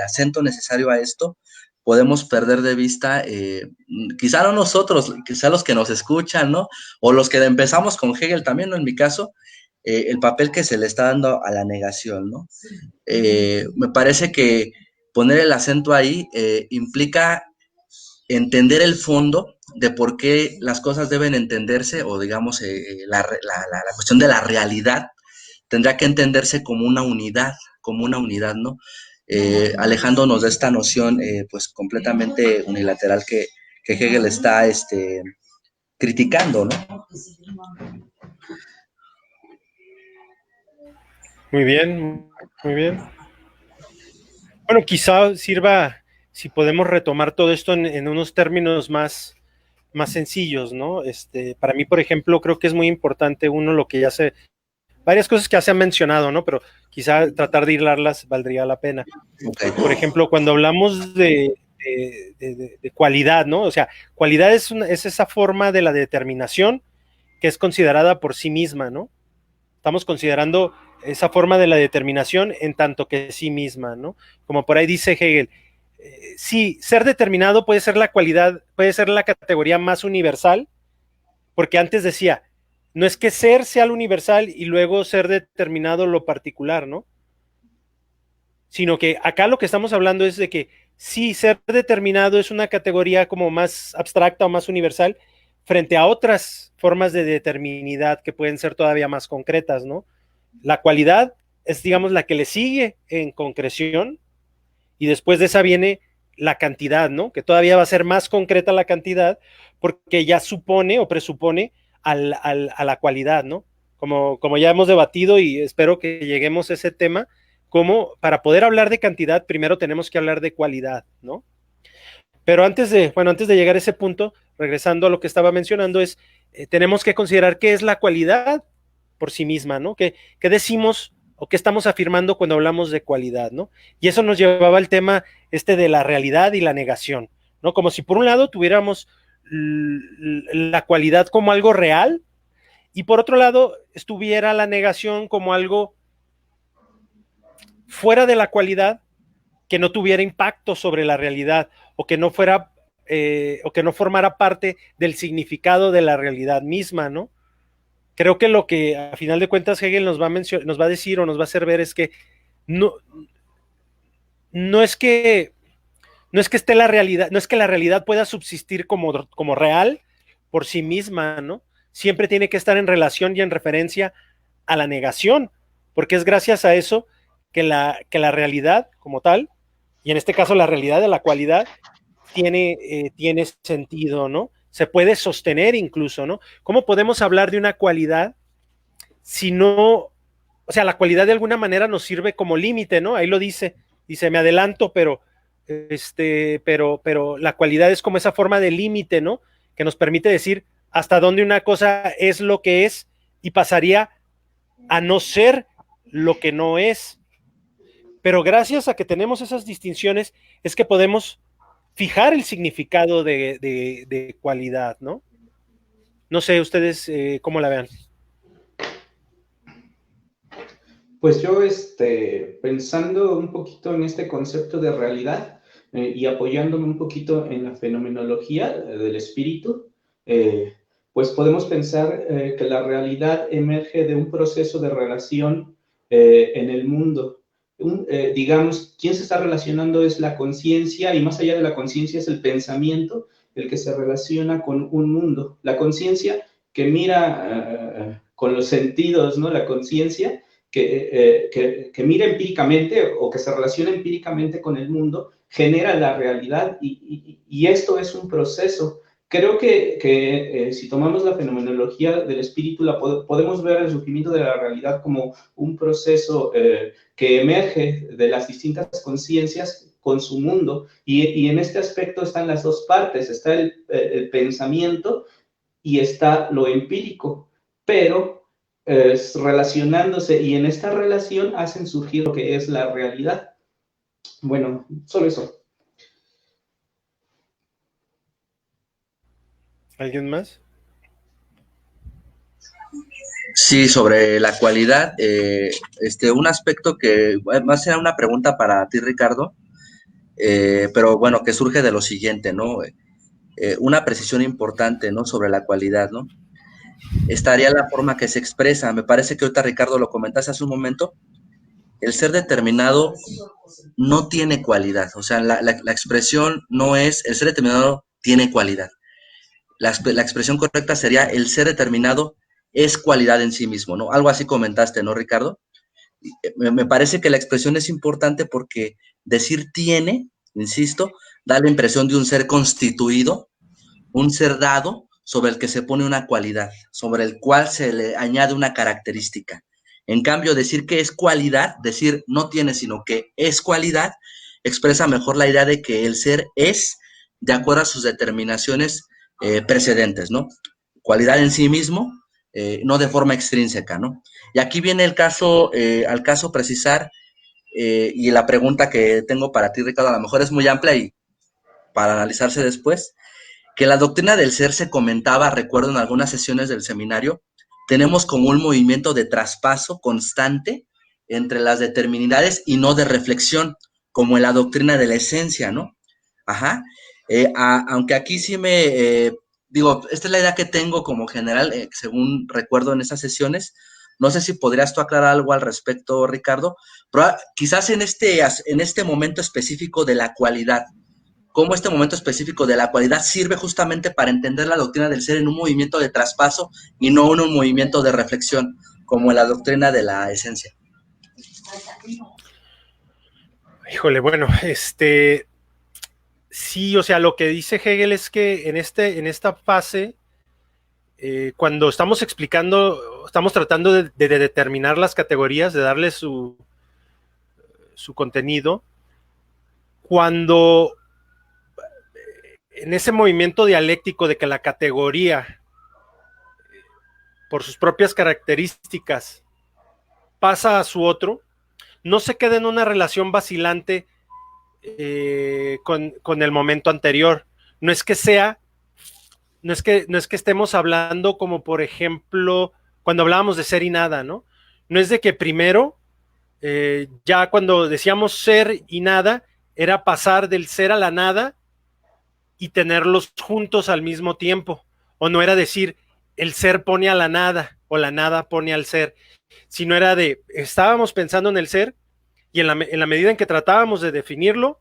acento necesario a esto, podemos perder de vista, quizá no nosotros, quizá los que nos escuchan, ¿no? O los que empezamos con Hegel también, ¿no? En mi caso, el papel que se le está dando a la negación, ¿no? Me parece que poner el acento ahí implica entender el fondo de por qué las cosas deben entenderse, o digamos, la cuestión de la realidad tendrá que entenderse como una unidad, ¿no? Alejándonos de esta noción, pues, completamente unilateral que Hegel está criticando, ¿no? Muy bien, muy bien. Bueno, quizá sirva, si podemos retomar todo esto en unos términos más sencillos, ¿no? Para mí, por ejemplo, creo que es muy importante lo que ya varias cosas que ya se han mencionado, ¿no? Pero quizá tratar de hilarlas valdría la pena. Okay. Por ejemplo, cuando hablamos de cualidad, ¿no? O sea, cualidad es esa forma de la determinación que es considerada por sí misma, ¿no? Estamos considerando esa forma de la determinación en tanto que sí misma, ¿no? Como por ahí dice Hegel, sí, ser determinado puede ser la cualidad, puede ser la categoría más universal, porque antes decía, no es que ser sea lo universal y luego ser determinado lo particular, ¿no? sino que acá lo que estamos hablando es de que sí, ser determinado es una categoría como más abstracta o más universal frente a otras formas de determinidad que pueden ser todavía más concretas, ¿no? La cualidad es, digamos, la que le sigue en concreción, y después de esa viene la cantidad, ¿no? Que todavía va a ser más concreta la cantidad, porque ya supone o presupone a la cualidad, ¿no? Como ya hemos debatido, y espero que lleguemos a ese tema, como para poder hablar de cantidad, primero tenemos que hablar de cualidad, ¿no? Pero antes de llegar a ese punto, regresando a lo que estaba mencionando, tenemos que considerar qué es la cualidad por sí misma, ¿no? ¿Qué decimos o qué estamos afirmando cuando hablamos de cualidad, ¿no? Y eso nos llevaba al tema de la realidad y la negación, ¿no? Como si por un lado tuviéramos la cualidad como algo real, y por otro lado estuviera la negación como algo fuera de la cualidad, que no tuviera impacto sobre la realidad, o que no fuera o que no formara parte del significado de la realidad misma, ¿no? Creo que lo que a final de cuentas Hegel nos va a decir o nos va a hacer ver es que no es que esté la realidad, no es que la realidad pueda subsistir como real por sí misma, ¿no? Siempre tiene que estar en relación y en referencia a la negación, porque es gracias a eso que la realidad como tal, y en este caso la realidad de la cualidad, tiene sentido, ¿no? Se puede sostener incluso, ¿no? ¿Cómo podemos hablar de una cualidad si no, o sea, la cualidad de alguna manera nos sirve como límite, ¿no? Ahí lo dice, me adelanto, pero la cualidad es como esa forma de límite, ¿no? Que nos permite decir hasta dónde una cosa es lo que es y pasaría a no ser lo que no es. Pero gracias a que tenemos esas distinciones es que podemos fijar el significado de cualidad, ¿no? No sé, ustedes cómo la vean. Pues yo, pensando un poquito en este concepto de realidad y apoyándome un poquito en la fenomenología del espíritu, pues podemos pensar que la realidad emerge de un proceso de relación en el mundo. Digamos, ¿quién se está relacionando? Es la conciencia, y más allá de la conciencia es el pensamiento el que se relaciona con un mundo. La conciencia que mira con los sentidos, ¿no? La conciencia que mira empíricamente o que se relaciona empíricamente con el mundo, genera la realidad y esto es un proceso. Creo que si tomamos la fenomenología del espíritu, podemos ver el surgimiento de la realidad como un proceso que emerge de las distintas conciencias con su mundo, y en este aspecto están las dos partes, está el pensamiento y está lo empírico, pero relacionándose, y en esta relación hacen surgir lo que es la realidad. Bueno, solo eso. ¿Alguien más? Sí, sobre la cualidad, un aspecto que más era una pregunta para ti, Ricardo, pero bueno, que surge de lo siguiente, ¿no? Una precisión importante, ¿no? Sobre la cualidad, ¿no? Estaría la forma que se expresa. Me parece que ahorita, Ricardo, lo comentaste hace un momento. El ser determinado no tiene cualidad. O sea, la expresión no es el ser determinado tiene cualidad. La expresión correcta sería el ser determinado es cualidad en sí mismo, ¿no? Algo así comentaste, ¿no, Ricardo? Me parece que la expresión es importante porque decir tiene, insisto, da la impresión de un ser constituido, un ser dado sobre el que se pone una cualidad, sobre el cual se le añade una característica. En cambio, decir que es cualidad, decir no tiene, sino que es cualidad, expresa mejor la idea de que el ser es de acuerdo a sus determinaciones precedentes, ¿no? Cualidad en sí mismo, no de forma extrínseca, ¿no? Y aquí viene el caso, al caso precisar, y la pregunta que tengo para ti, Ricardo, a lo mejor es muy amplia y para analizarse después, que la doctrina del ser se comentaba, recuerdo en algunas sesiones del seminario, tenemos como un movimiento de traspaso constante entre las determinidades y no de reflexión, como en la doctrina de la esencia, ¿no? Ajá. Aunque aquí sí digo, esta es la idea que tengo como general, según recuerdo en esas sesiones, No sé si podrías tú aclarar algo al respecto, Ricardo, pero quizás en este momento específico de la cualidad, cómo este momento específico de la cualidad sirve justamente para entender la doctrina del ser en un movimiento de traspaso y no en un movimiento de reflexión, como en la doctrina de la esencia. Híjole, bueno, sí, o sea, lo que dice Hegel es que en esta fase, cuando estamos explicando, estamos tratando de determinar las categorías, de darle su contenido, cuando en ese movimiento dialéctico de que la categoría, por sus propias características, pasa a su otro, no se queda en una relación vacilante con el momento anterior. No es que estemos hablando como, por ejemplo, cuando hablábamos de ser y nada, ¿no? No es de que primero, ya cuando decíamos ser y nada, era pasar del ser a la nada y tenerlos juntos al mismo tiempo. O no era decir, el ser pone a la nada o la nada pone al ser, sino era de, estábamos pensando en el ser y en la medida en que tratábamos de definirlo,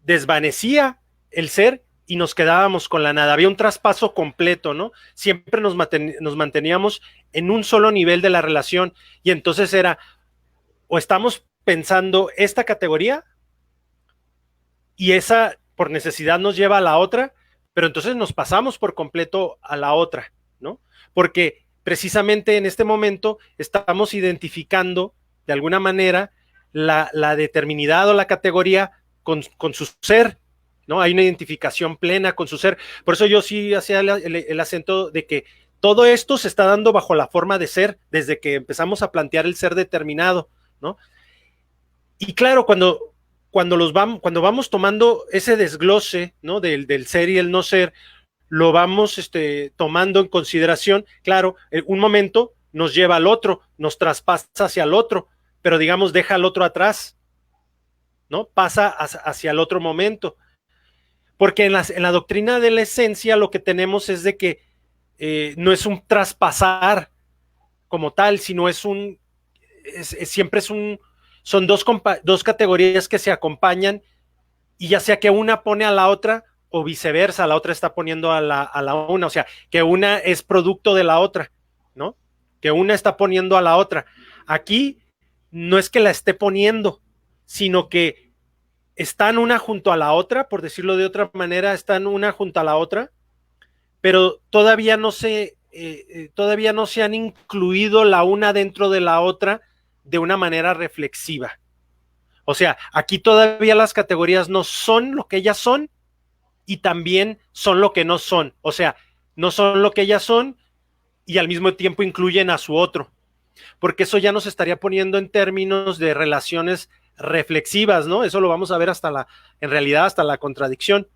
desvanecía el ser y nos quedábamos con la nada. Había un traspaso completo, ¿no? Siempre nos manteníamos en un solo nivel de la relación y entonces era, o estamos pensando esta categoría y esa por necesidad nos lleva a la otra, pero entonces nos pasamos por completo a la otra, ¿no? Porque precisamente en este momento estamos identificando de alguna manera la determinidad o la categoría con su ser, ¿no? Hay una identificación plena con su ser. Por eso yo sí hacía el acento de que todo esto se está dando bajo la forma de ser, desde que empezamos a plantear el ser determinado, ¿no? Y claro, cuando vamos tomando ese desglose, ¿no? del ser y el no ser, lo vamos tomando en consideración. Claro, un momento nos lleva al otro, nos traspasa hacia el otro, pero digamos, deja al otro atrás, ¿no? Pasa hacia el otro momento. Porque en la doctrina de la esencia lo que tenemos es de que no es un traspasar como tal, sino siempre son dos categorías que se acompañan y ya sea que una pone a la otra o viceversa, la otra está poniendo a la una, o sea, que una es producto de la otra, ¿no? Que una está poniendo a la otra. Aquí no es que la esté poniendo, sino que están una junto a la otra, por decirlo de otra manera, están una junto a la otra, pero todavía no se han incluido la una dentro de la otra de una manera reflexiva. O sea, aquí todavía las categorías no son lo que ellas son y también son lo que no son. O sea, no son lo que ellas son y al mismo tiempo incluyen a su otro. Porque eso ya nos estaría poniendo en términos de relaciones reflexivas, ¿no? Eso lo vamos a ver en realidad hasta la contradicción.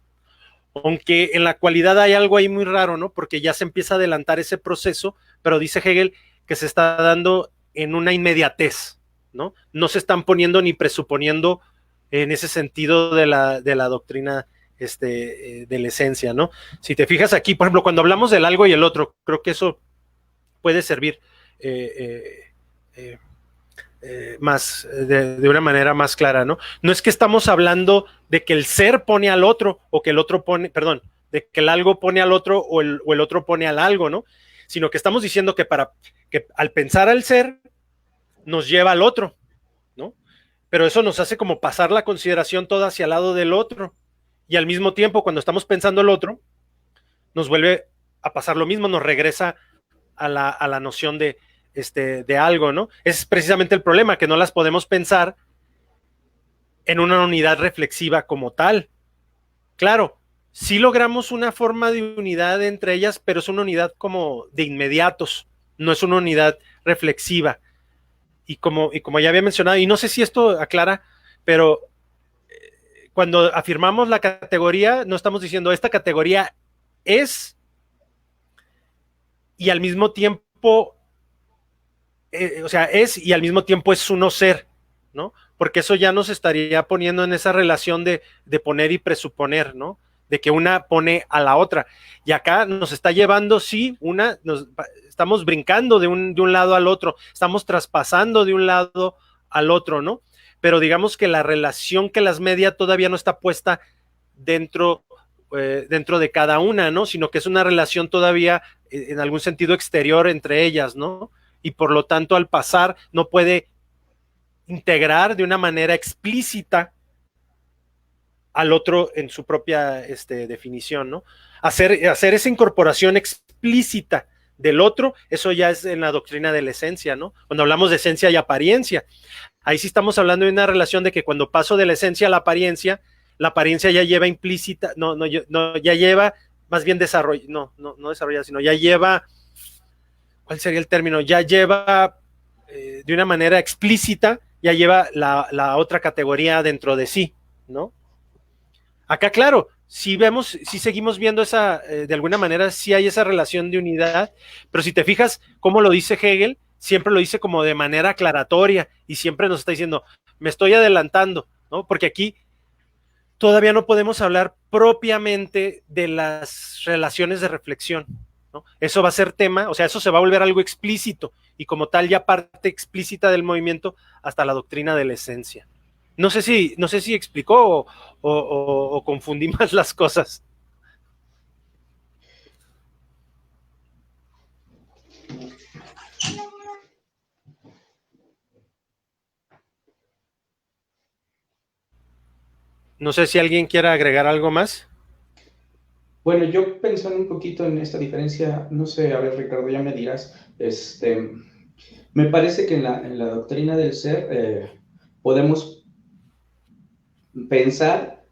Aunque en la cualidad hay algo ahí muy raro, ¿no? Porque ya se empieza a adelantar ese proceso, pero dice Hegel que se está dando en una inmediatez, ¿no? No se están poniendo ni presuponiendo en ese sentido de la doctrina de la esencia, ¿no? Si te fijas aquí, por ejemplo, cuando hablamos del algo y el otro, creo que eso puede servir más de una manera más clara, ¿no? No es que estamos hablando de que el ser pone al otro o que el otro pone, perdón, de que el algo pone al otro o el otro pone al algo, ¿no? Sino que estamos diciendo que al pensar al ser nos lleva al otro, ¿no? Pero eso nos hace como pasar la consideración toda hacia el lado del otro y al mismo tiempo cuando estamos pensando el otro nos vuelve a pasar lo mismo, nos regresa a la noción de algo, ¿no? Es precisamente el problema, que no las podemos pensar en una unidad reflexiva como tal. Claro, sí logramos una forma de unidad entre ellas, pero es una unidad como de inmediatos, no es una unidad reflexiva. Y como ya había mencionado, y no sé si esto aclara, pero cuando afirmamos la categoría, no estamos diciendo esta categoría es y al mismo tiempo o sea, es y al mismo tiempo es su no ser, ¿no? Porque eso ya nos estaría poniendo en esa relación de poner y presuponer, ¿no? de que una pone a la otra. Y acá nos está llevando, sí, estamos brincando de un lado al otro, estamos traspasando de un lado al otro, ¿no? Pero digamos que la relación que las media todavía no está puesta dentro de cada una, ¿no? Sino que es una relación todavía en algún sentido exterior entre ellas, ¿no? Y por lo tanto al pasar no puede integrar de una manera explícita al otro en su propia definición, ¿no? Hacer esa incorporación explícita del otro, eso ya es en la doctrina de la esencia, ¿no? Cuando hablamos de esencia y apariencia, ahí sí estamos hablando de una relación de que cuando paso de la esencia a la apariencia ya lleva implícita, ya lleva más bien desarrollo, no desarrolla, sino ya lleva, ¿cuál sería el término? Ya lleva de una manera explícita, ya lleva la otra categoría dentro de sí, ¿no? Acá, claro, si seguimos viendo de alguna manera, sí hay esa relación de unidad, pero si te fijas cómo lo dice Hegel, siempre lo dice como de manera aclaratoria y siempre nos está diciendo, me estoy adelantando, ¿no? Porque aquí todavía no podemos hablar propiamente de las relaciones de reflexión, ¿no? Eso va a ser tema, o sea, eso se va a volver algo explícito y como tal ya parte explícita del movimiento hasta la doctrina de la esencia. No sé si explicó o confundí más las cosas. No sé si alguien quiera agregar algo más. Bueno, yo pensando un poquito en esta diferencia, no sé, a ver, Ricardo, ya me dirás, me parece que en la doctrina del ser podemos pensar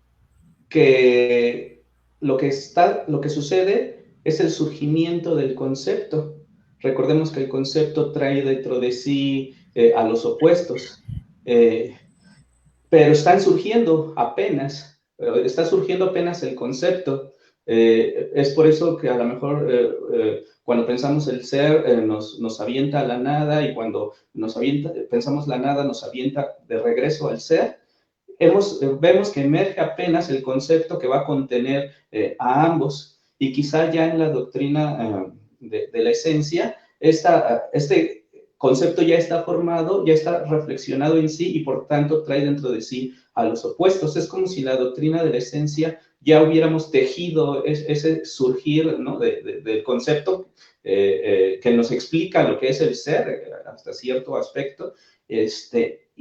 que lo que sucede es el surgimiento del concepto. Recordemos que el concepto trae dentro de sí a los opuestos, pero están surgiendo apenas, está surgiendo apenas el concepto. Es por eso que a lo mejor cuando pensamos el ser nos avienta a la nada y cuando pensamos la nada nos avienta de regreso al ser. Vemos que emerge apenas el concepto que va a contener a ambos y quizá ya en la doctrina de la esencia, este concepto ya está formado, ya está reflexionado en sí y por tanto trae dentro de sí a los opuestos. Es como si la doctrina de la esencia ya hubiéramos tejido ese surgir, ¿no? del concepto que nos explica lo que es el ser hasta cierto aspecto,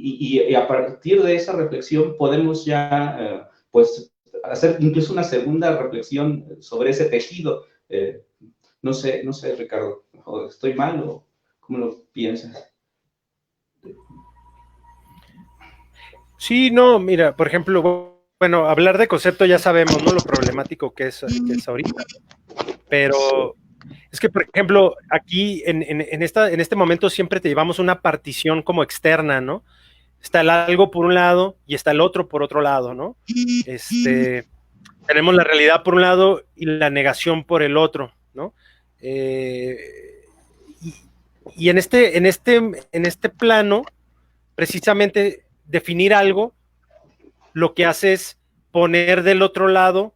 y a partir de esa reflexión podemos ya, pues, hacer incluso una segunda reflexión sobre ese tejido. No sé, Ricardo, ¿estoy mal o cómo lo piensas? Sí, no, mira, por ejemplo, bueno, hablar de concepto ya sabemos, ¿no? Lo problemático que es ahorita. Pero es que, por ejemplo, aquí en este momento siempre te llevamos una partición como externa, ¿no? Está el algo por un lado y está el otro por otro lado, ¿no? Tenemos la realidad por un lado y la negación por el otro, ¿no? Y en este plano, precisamente definir algo, lo que hace es poner del otro lado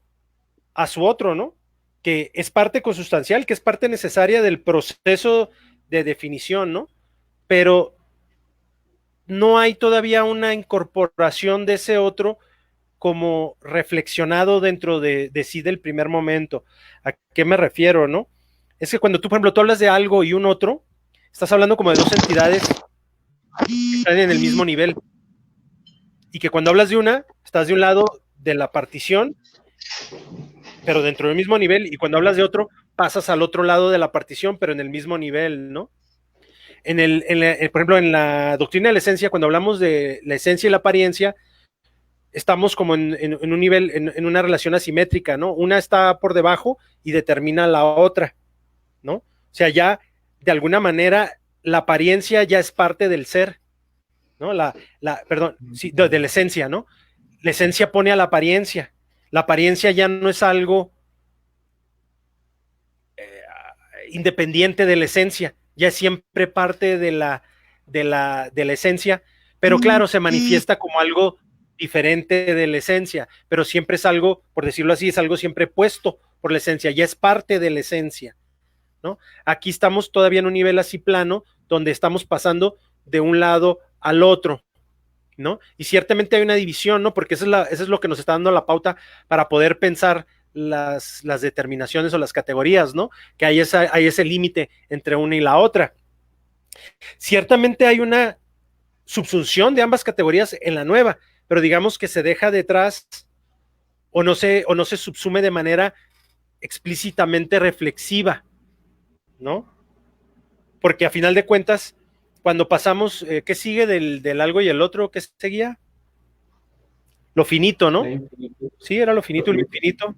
a su otro, ¿no? Que es parte consustancial, que es parte necesaria del proceso de definición, ¿no? Pero no hay todavía una incorporación de ese otro como reflexionado dentro de sí del primer momento. ¿A qué me refiero, no? Es que cuando tú, por ejemplo, tú hablas de algo y un otro, estás hablando como de dos entidades que están en el mismo nivel. Y que cuando hablas de una, estás de un lado de la partición, pero dentro del mismo nivel, y cuando hablas de otro, pasas al otro lado de la partición, pero en el mismo nivel, ¿no? Por ejemplo, en la doctrina de la esencia, cuando hablamos de la esencia y la apariencia, estamos como en un nivel, en una relación asimétrica, ¿no? Una está por debajo y determina la otra, ¿no? O sea, ya de alguna manera la apariencia ya es parte del ser, ¿no? Perdón, sí, de la esencia, ¿no? La esencia pone a la apariencia ya no es algo independiente de la esencia, ya es siempre parte de la esencia, pero claro, se manifiesta como algo diferente de la esencia, pero siempre es algo, por decirlo así, es algo siempre puesto por la esencia, ya es parte de la esencia, ¿no? Aquí estamos todavía en un nivel así plano, donde estamos pasando de un lado al otro, ¿no? Y ciertamente hay una división, ¿no? Porque eso es lo que nos está dando la pauta para poder pensar las determinaciones o las categorías, ¿no? Que hay ese límite entre una y la otra. Ciertamente hay una subsunción de ambas categorías en la nueva, pero digamos que se deja detrás o no se subsume de manera explícitamente reflexiva, ¿no? Porque a final de cuentas, cuando pasamos, ¿qué sigue del algo y el otro? ¿Qué seguía? Lo finito, ¿no? Sí, era lo finito y lo infinito.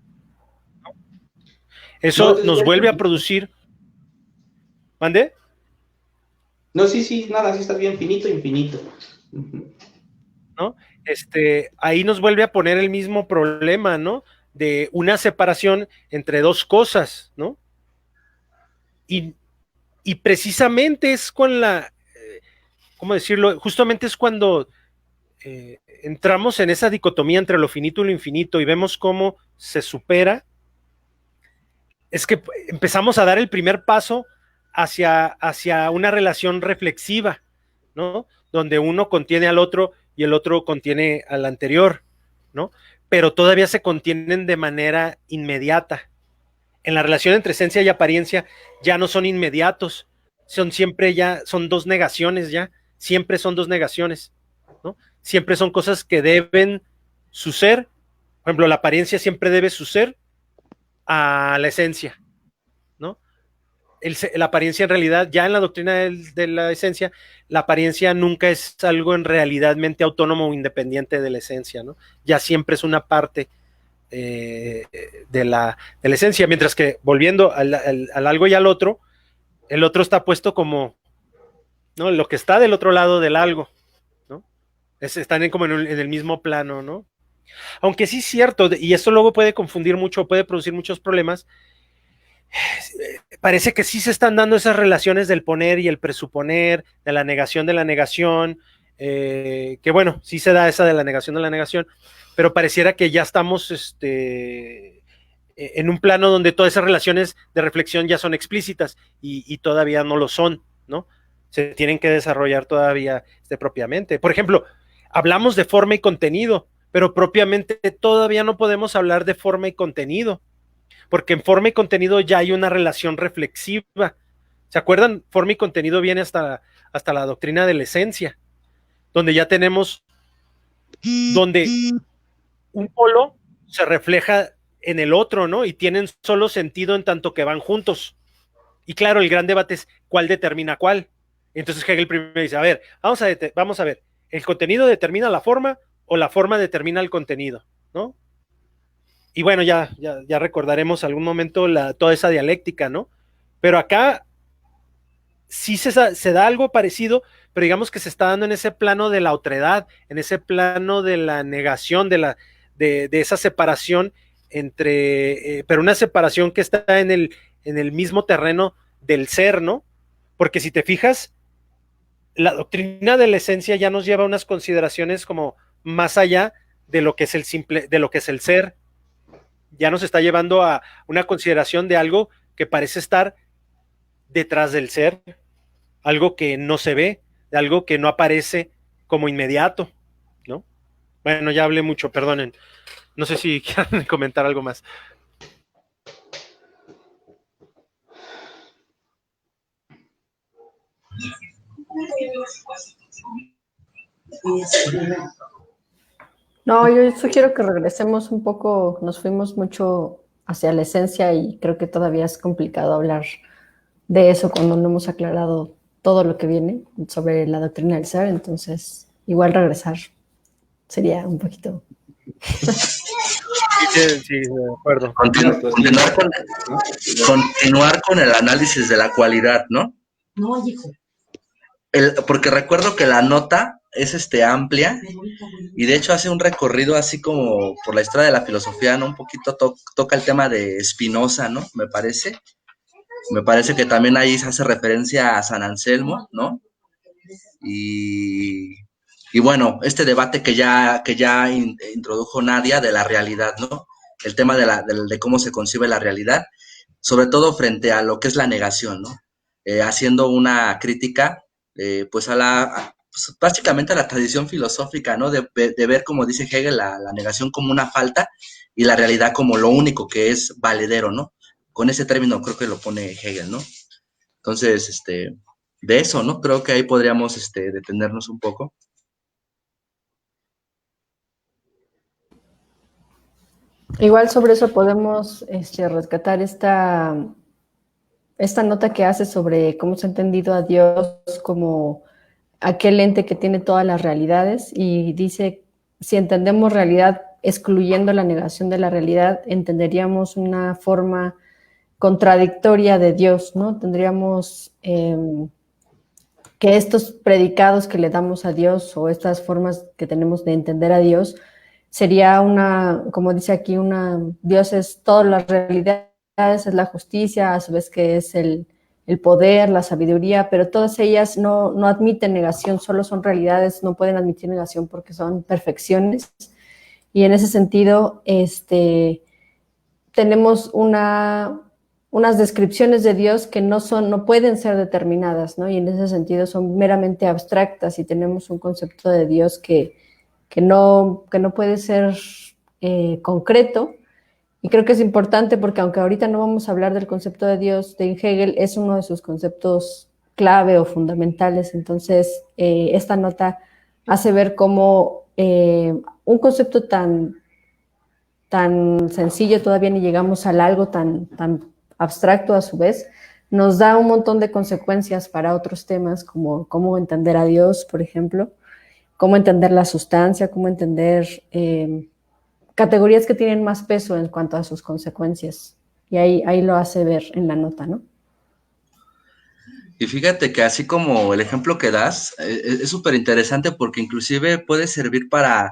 Eso nos vuelve a producir. ¿Mande? No, sí, nada, sí está bien, finito, infinito. ¿No? Ahí nos vuelve a poner el mismo problema, ¿no? De una separación entre dos cosas, ¿no? Y precisamente es con ¿cómo decirlo? Justamente es cuando entramos en esa dicotomía entre lo finito y lo infinito y vemos cómo se supera, es que empezamos a dar el primer paso hacia una relación reflexiva, ¿no? Donde uno contiene al otro y el otro contiene al anterior, ¿no? Pero todavía se contienen de manera inmediata. En la relación entre esencia y apariencia ya no son inmediatos, son dos negaciones ya, siempre son dos negaciones, ¿no? Siempre son cosas que deben su ser, por ejemplo, la apariencia siempre debe su ser a la esencia, ¿no? La apariencia en realidad, ya en la doctrina de la esencia, la apariencia nunca es algo en realidadmente autónomo o independiente de la esencia, ¿no? Ya siempre es una parte de la esencia, mientras que volviendo al algo y al otro, el otro está puesto como, ¿no? Lo que está del otro lado del algo, ¿no? Están como en el mismo plano, ¿no? Aunque sí es cierto, y esto luego puede confundir mucho, puede producir muchos problemas, parece que sí se están dando esas relaciones del poner y el presuponer, de la negación, que bueno, sí se da esa de la negación, pero pareciera que ya estamos en un plano donde todas esas relaciones de reflexión ya son explícitas y todavía no lo son, ¿no? Se tienen que desarrollar todavía propiamente. Por ejemplo, hablamos de forma y contenido, pero propiamente todavía no podemos hablar de forma y contenido, porque en forma y contenido ya hay una relación reflexiva. ¿Se acuerdan? Forma y contenido viene hasta la doctrina de la esencia, donde ya tenemos, donde un polo se refleja en el otro, ¿no? Y tienen solo sentido en tanto que van juntos. Y claro, el gran debate es cuál determina cuál. Entonces Hegel primero dice, a ver, vamos a ver, ¿el contenido determina la forma o la forma determina el contenido? ¿No? Y bueno, ya recordaremos algún momento toda esa dialéctica, ¿no? Pero acá sí se da algo parecido, pero digamos que se está dando en ese plano de la otredad, en ese plano de la negación, de esa separación pero una separación que está en el mismo terreno del ser, ¿no? Porque si te fijas, la doctrina de la esencia ya nos lleva a unas consideraciones como más allá de lo que es de lo que es el ser. Ya nos está llevando a una consideración de algo que parece estar detrás del ser, algo que no se ve, algo que no aparece como inmediato, ¿no? Bueno, ya hablé mucho, perdonen. No sé si quieren comentar algo más. No, yo sugiero que regresemos un poco, nos fuimos mucho hacia la esencia y creo que todavía es complicado hablar de eso cuando no hemos aclarado todo lo que viene sobre la doctrina del ser, entonces igual regresar sería un poquito... Sí, de acuerdo. Continuar con el análisis de la cualidad, ¿no? No, hijo. Porque recuerdo que la nota es amplia y de hecho hace un recorrido así como por la historia de la filosofía, ¿no? Un poquito toca el tema de Spinoza, ¿no? Me parece que también ahí se hace referencia a San Anselmo, ¿no? Y Y bueno, este debate que ya introdujo Nadia de la realidad, ¿no? El tema de cómo se concibe la realidad, sobre todo frente a lo que es la negación, ¿no? Haciendo una crítica, pues pues básicamente a la tradición filosófica, ¿no? De ver, como dice Hegel, la negación como una falta y la realidad como lo único que es valedero, ¿no? Con ese término creo que lo pone Hegel, ¿no? Entonces, de eso, ¿no? Creo que ahí podríamos detenernos un poco. Igual sobre eso podemos rescatar esta nota que hace sobre cómo se ha entendido a Dios como aquel ente que tiene todas las realidades, y dice, si entendemos realidad excluyendo la negación de la realidad, entenderíamos una forma contradictoria de Dios, ¿no? Tendríamos que estos predicados que le damos a Dios o estas formas que tenemos de entender a Dios sería como dice aquí, Dios es todas las realidades, es la justicia, a su vez que es el poder, la sabiduría, pero todas ellas no admiten negación, solo son realidades, no pueden admitir negación porque son perfecciones. Y en ese sentido, tenemos unas descripciones de Dios que no pueden ser determinadas, ¿no? Y en ese sentido son meramente abstractas, y tenemos un concepto de Dios que no puede ser concreto. Y creo que es importante porque, aunque ahorita no vamos a hablar del concepto de Dios de Hegel, es uno de sus conceptos clave o fundamentales. Entonces, esta nota hace ver cómo un concepto tan sencillo todavía ni llegamos al algo tan abstracto a su vez, nos da un montón de consecuencias para otros temas, como cómo entender a Dios, por ejemplo, cómo entender la sustancia, cómo entender categorías que tienen más peso en cuanto a sus consecuencias. Y ahí lo hace ver en la nota, ¿no? Y fíjate que así como el ejemplo que das, es súper interesante porque inclusive puede servir para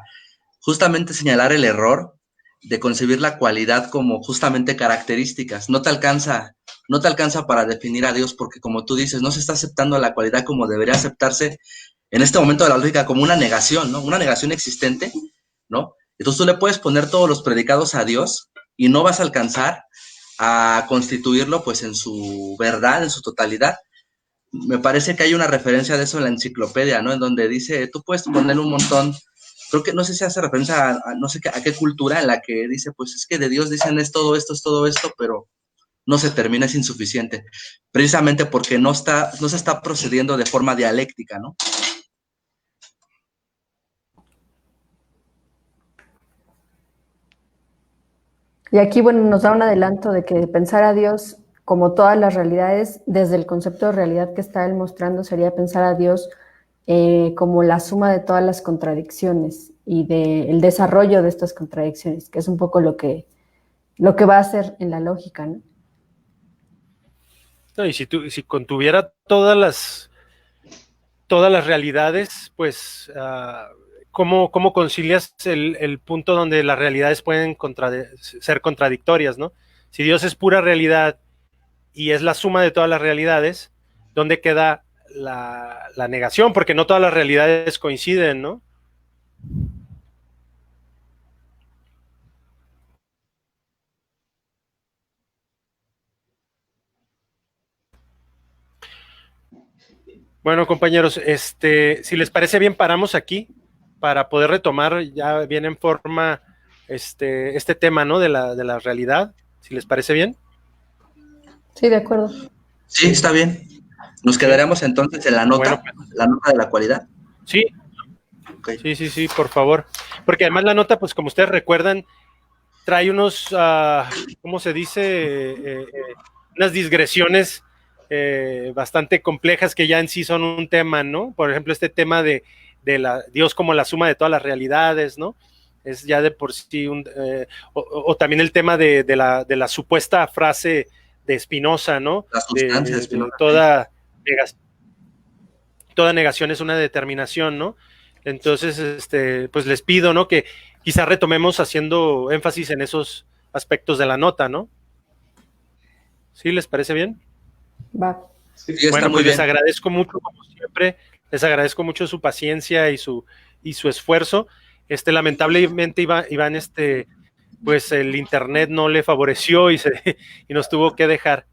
justamente señalar el error de concebir la cualidad como justamente características. No te alcanza para definir a Dios porque, como tú dices, no se está aceptando la cualidad como debería aceptarse en este momento de la lógica, como una negación, ¿no? Una negación existente, ¿no? Entonces tú le puedes poner todos los predicados a Dios y no vas a alcanzar a constituirlo pues en su verdad, en su totalidad. Me parece que hay una referencia de eso en la enciclopedia, ¿no? En donde dice, tú puedes poner un montón, creo que no sé si hace referencia no sé a qué cultura, en la que dice, pues es que de Dios dicen es todo esto, pero no se termina, es insuficiente, precisamente porque no se está procediendo de forma dialéctica, ¿no? Y aquí, bueno, nos da un adelanto de que pensar a Dios como todas las realidades, desde el concepto de realidad que está él mostrando, sería pensar a Dios como la suma de todas las contradicciones y del desarrollo de estas contradicciones, que es un poco lo que va a hacer en la lógica, ¿no? No, y si contuviera todas las realidades, pues ¿cómo concilias el punto donde las realidades pueden ser contradictorias, ¿no? Si Dios es pura realidad y es la suma de todas las realidades, ¿dónde queda la negación? Porque no todas las realidades coinciden, ¿no? Bueno, compañeros, si les parece bien, paramos aquí para poder retomar ya bien en forma este tema, ¿no? De la realidad, si les parece bien. Sí, de acuerdo. Sí, está bien. Nos quedaremos entonces en la nota, bueno, pues, la nota de la cualidad. Sí, okay. Sí, por favor. Porque además la nota, pues como ustedes recuerdan, trae unos, ¿cómo se dice? Unas digresiones bastante complejas que ya en sí son un tema, ¿no? Por ejemplo, este tema de Dios como la suma de todas las realidades, ¿no? Es ya de por sí o también el tema de la supuesta frase de Spinoza, ¿no? La sustancia de Spinoza. Toda negación es una determinación, ¿no? Entonces, pues les pido, ¿no? Que quizá retomemos haciendo énfasis en esos aspectos de la nota, ¿no? ¿Sí les parece bien? Va. Sí, bueno, pues les agradezco mucho, como siempre, les agradezco mucho su paciencia y su y su esfuerzo. Lamentablemente Iván, pues el internet no le favoreció y nos tuvo que dejar.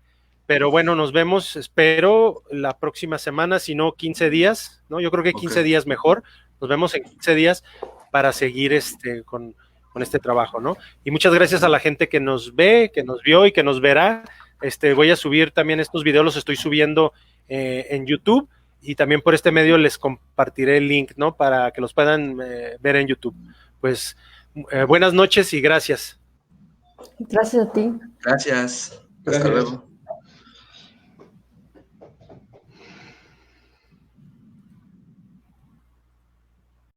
Pero bueno, nos vemos, espero, la próxima semana, si no 15 días, ¿no? Yo creo que 15 días mejor. Nos vemos en 15 días para seguir con este trabajo, ¿no? Y muchas gracias a la gente que nos ve, que nos vio y que nos verá. Voy a subir también estos videos, los estoy subiendo en YouTube, y también por este medio les compartiré el link, ¿no? Para que los puedan ver en YouTube. Pues buenas noches y gracias. Gracias a ti. Gracias. Hasta luego.